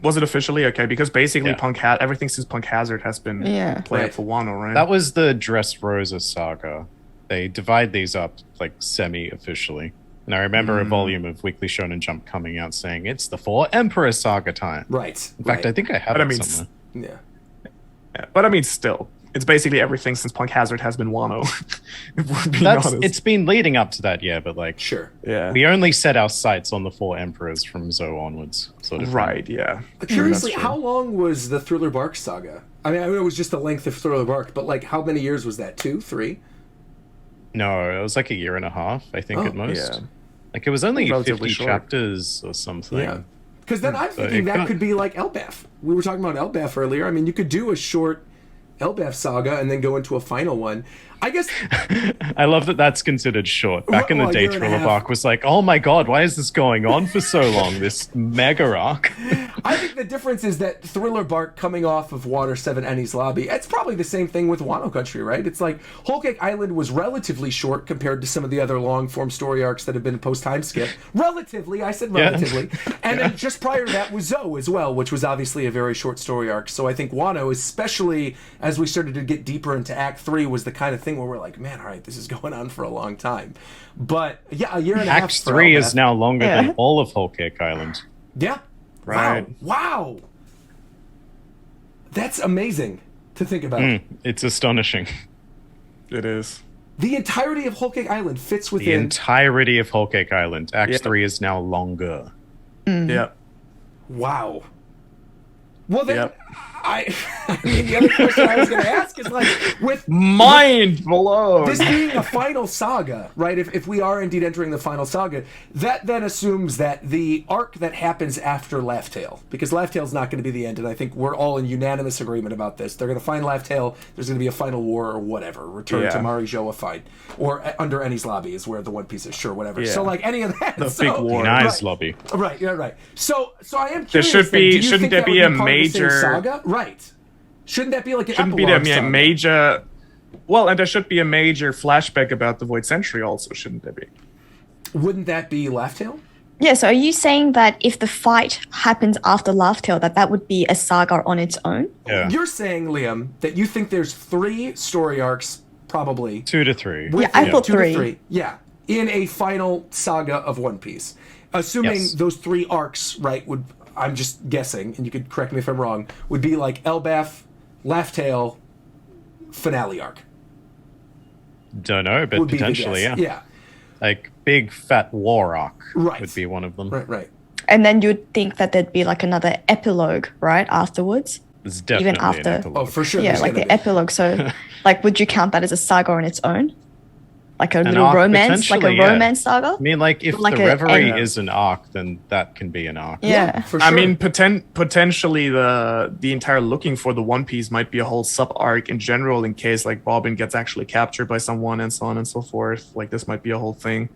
Speaker 3: Was it officially? Okay, because basically everything since Punk Hazard has been played for Wano, right?
Speaker 2: That was the Dressrosa saga. They divide these up like semi-officially. And I remember a volume of Weekly Shonen Jump coming out saying it's the Four Emperor saga time.
Speaker 1: Right.
Speaker 2: In fact, I think I have it somewhere.
Speaker 1: Yeah.
Speaker 3: But I mean, still, it's basically everything since Punk Hazard has been Wano. If we're being honest.
Speaker 2: It's been leading up to that, but like, we only set our sights on the Four Emperors from Zoe onwards, sort of.
Speaker 3: Right. Yeah.
Speaker 1: Curiously, how long was the Thriller Bark saga? I mean, it was just the length of Thriller Bark, but like, how many years was that? 2, 3?
Speaker 2: No, it was like 1.5 years, I think, at most. Yeah. Like it was only 50 chapters or something.
Speaker 1: Yeah. Because then I'm thinking that could be like Elbaf. We were talking about Elbaf earlier. I mean, you could do a short Elbaf saga and then go into a final one. I guess
Speaker 2: I love that that's considered short. Back in the day, Thriller Bark was like, oh my god, why is this going on for so long? This mega arc.
Speaker 1: I think the difference is that Thriller Bark coming off of Water 7 Enies Lobby, it's probably the same thing with Wano Country, right? It's like Whole Cake Island was relatively short compared to some of the other long form story arcs that have been post time skip. Relatively, I said relatively. Yeah. And then just prior to that was Zoe as well, which was obviously a very short story arc. So I think Wano, especially as we started to get deeper into Act 3, was the kind of thing where we're like, man, all right, this is going on for a long time. But yeah, 1.5 years.
Speaker 2: Act 3 is now longer than all of Whole Cake Island.
Speaker 1: Yeah.
Speaker 3: Right.
Speaker 1: Wow. That's amazing to think about.
Speaker 2: It's astonishing.
Speaker 3: It is.
Speaker 1: The entirety of Whole Cake Island fits within...
Speaker 2: The entirety of Whole Cake Island. Act 3 is now longer.
Speaker 3: Yep.
Speaker 1: Wow. Well, then, I mean, the other question I was going to ask is, like, with...
Speaker 3: Mind blown!
Speaker 1: This being a final saga, right? If we are indeed entering the final saga, that then assumes that the arc that happens after Laugh Tale, because Laugh Tale's not going to be the end, and I think we're all in unanimous agreement about this. They're going to find Laugh Tale, there's going to be a final war or whatever. Return to Mari Joa fight. Or under Enies Lobby is where the One Piece is, sure, whatever. Yeah. So, like, any of that.
Speaker 3: The big war.
Speaker 2: Enies Lobby.
Speaker 1: Right, yeah, right. So I am curious.
Speaker 3: There should be, shouldn't there be a major...
Speaker 1: saga? Right. Shouldn't that be like an
Speaker 3: Shouldn't be a major... Well, and there should be a major flashback about the Void Century also, shouldn't there be?
Speaker 1: Wouldn't that be Laugh Tale?
Speaker 4: Yeah, so are you saying that if the fight happens after Laugh Tale, that would be a saga on its own?
Speaker 2: Yeah.
Speaker 1: You're saying, Liam, that you think there's 3 story arcs, probably.
Speaker 2: 2 to 3.
Speaker 4: Yeah, I thought 3.
Speaker 1: Yeah, in a final saga of One Piece. Assuming those 3 arcs, right, would... I'm just guessing, and you could correct me if I'm wrong, would be like Elbaf, Laugh Tale, finale arc.
Speaker 2: Don't know, but potentially,
Speaker 1: yeah.
Speaker 2: Like big fat war arc would be one of them.
Speaker 1: Right.
Speaker 4: And then you'd think that there'd be like another epilogue, right, afterwards?
Speaker 2: There's definitely
Speaker 4: even after.
Speaker 2: An epilogue.
Speaker 1: Oh, for sure.
Speaker 4: Yeah, like the epilogue. So, like, would you count that as a saga on its own? Like a little romance, like a romance saga.
Speaker 2: I mean, like if like the Reverie is an arc, then that can be an arc.
Speaker 4: Yeah,
Speaker 1: for sure.
Speaker 3: I mean, potentially the entire looking for the One Piece might be a whole sub arc in general, in case like Robin gets actually captured by someone and so on and so forth. Like this might be a whole thing.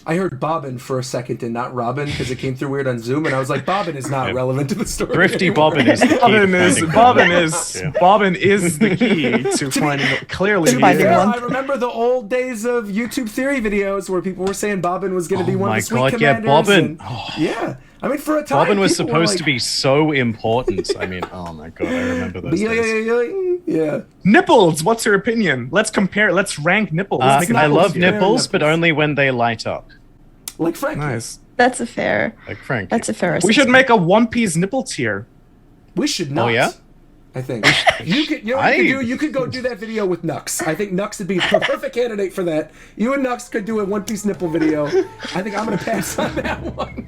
Speaker 1: I heard Bobbin for a second and not Robin because it came through weird on Zoom, and I was like, Bobbin is not relevant to the story.
Speaker 2: Thrifty
Speaker 1: anymore.
Speaker 2: Bobbin is the key.
Speaker 3: Bobbin is the key to finding clearly.
Speaker 1: I remember the old days of YouTube theory videos where people were saying Bobbin was going to be one of the sweet commanders.
Speaker 2: Bobbin.
Speaker 1: Yeah. I mean, for a time,
Speaker 2: Bobbin was
Speaker 1: people were
Speaker 2: supposed to be so important. I mean, oh my god, I remember those days.
Speaker 1: Yeah.
Speaker 3: Nipples, what's your opinion? Let's compare, let's rank nipples.
Speaker 2: I love nipples, but only when they light up.
Speaker 1: Like Frank.
Speaker 3: Nice.
Speaker 4: That's a fair.
Speaker 2: Like Frank.
Speaker 4: That's a fair.
Speaker 3: We should make a One Piece nipple tier.
Speaker 1: We should not.
Speaker 2: Oh yeah?
Speaker 1: I think you could. You know what you could do? You could go do that video with Nux. I think Nux would be the perfect candidate for that. You and Nux could do a One Piece nipple video. I think I'm gonna pass on that one.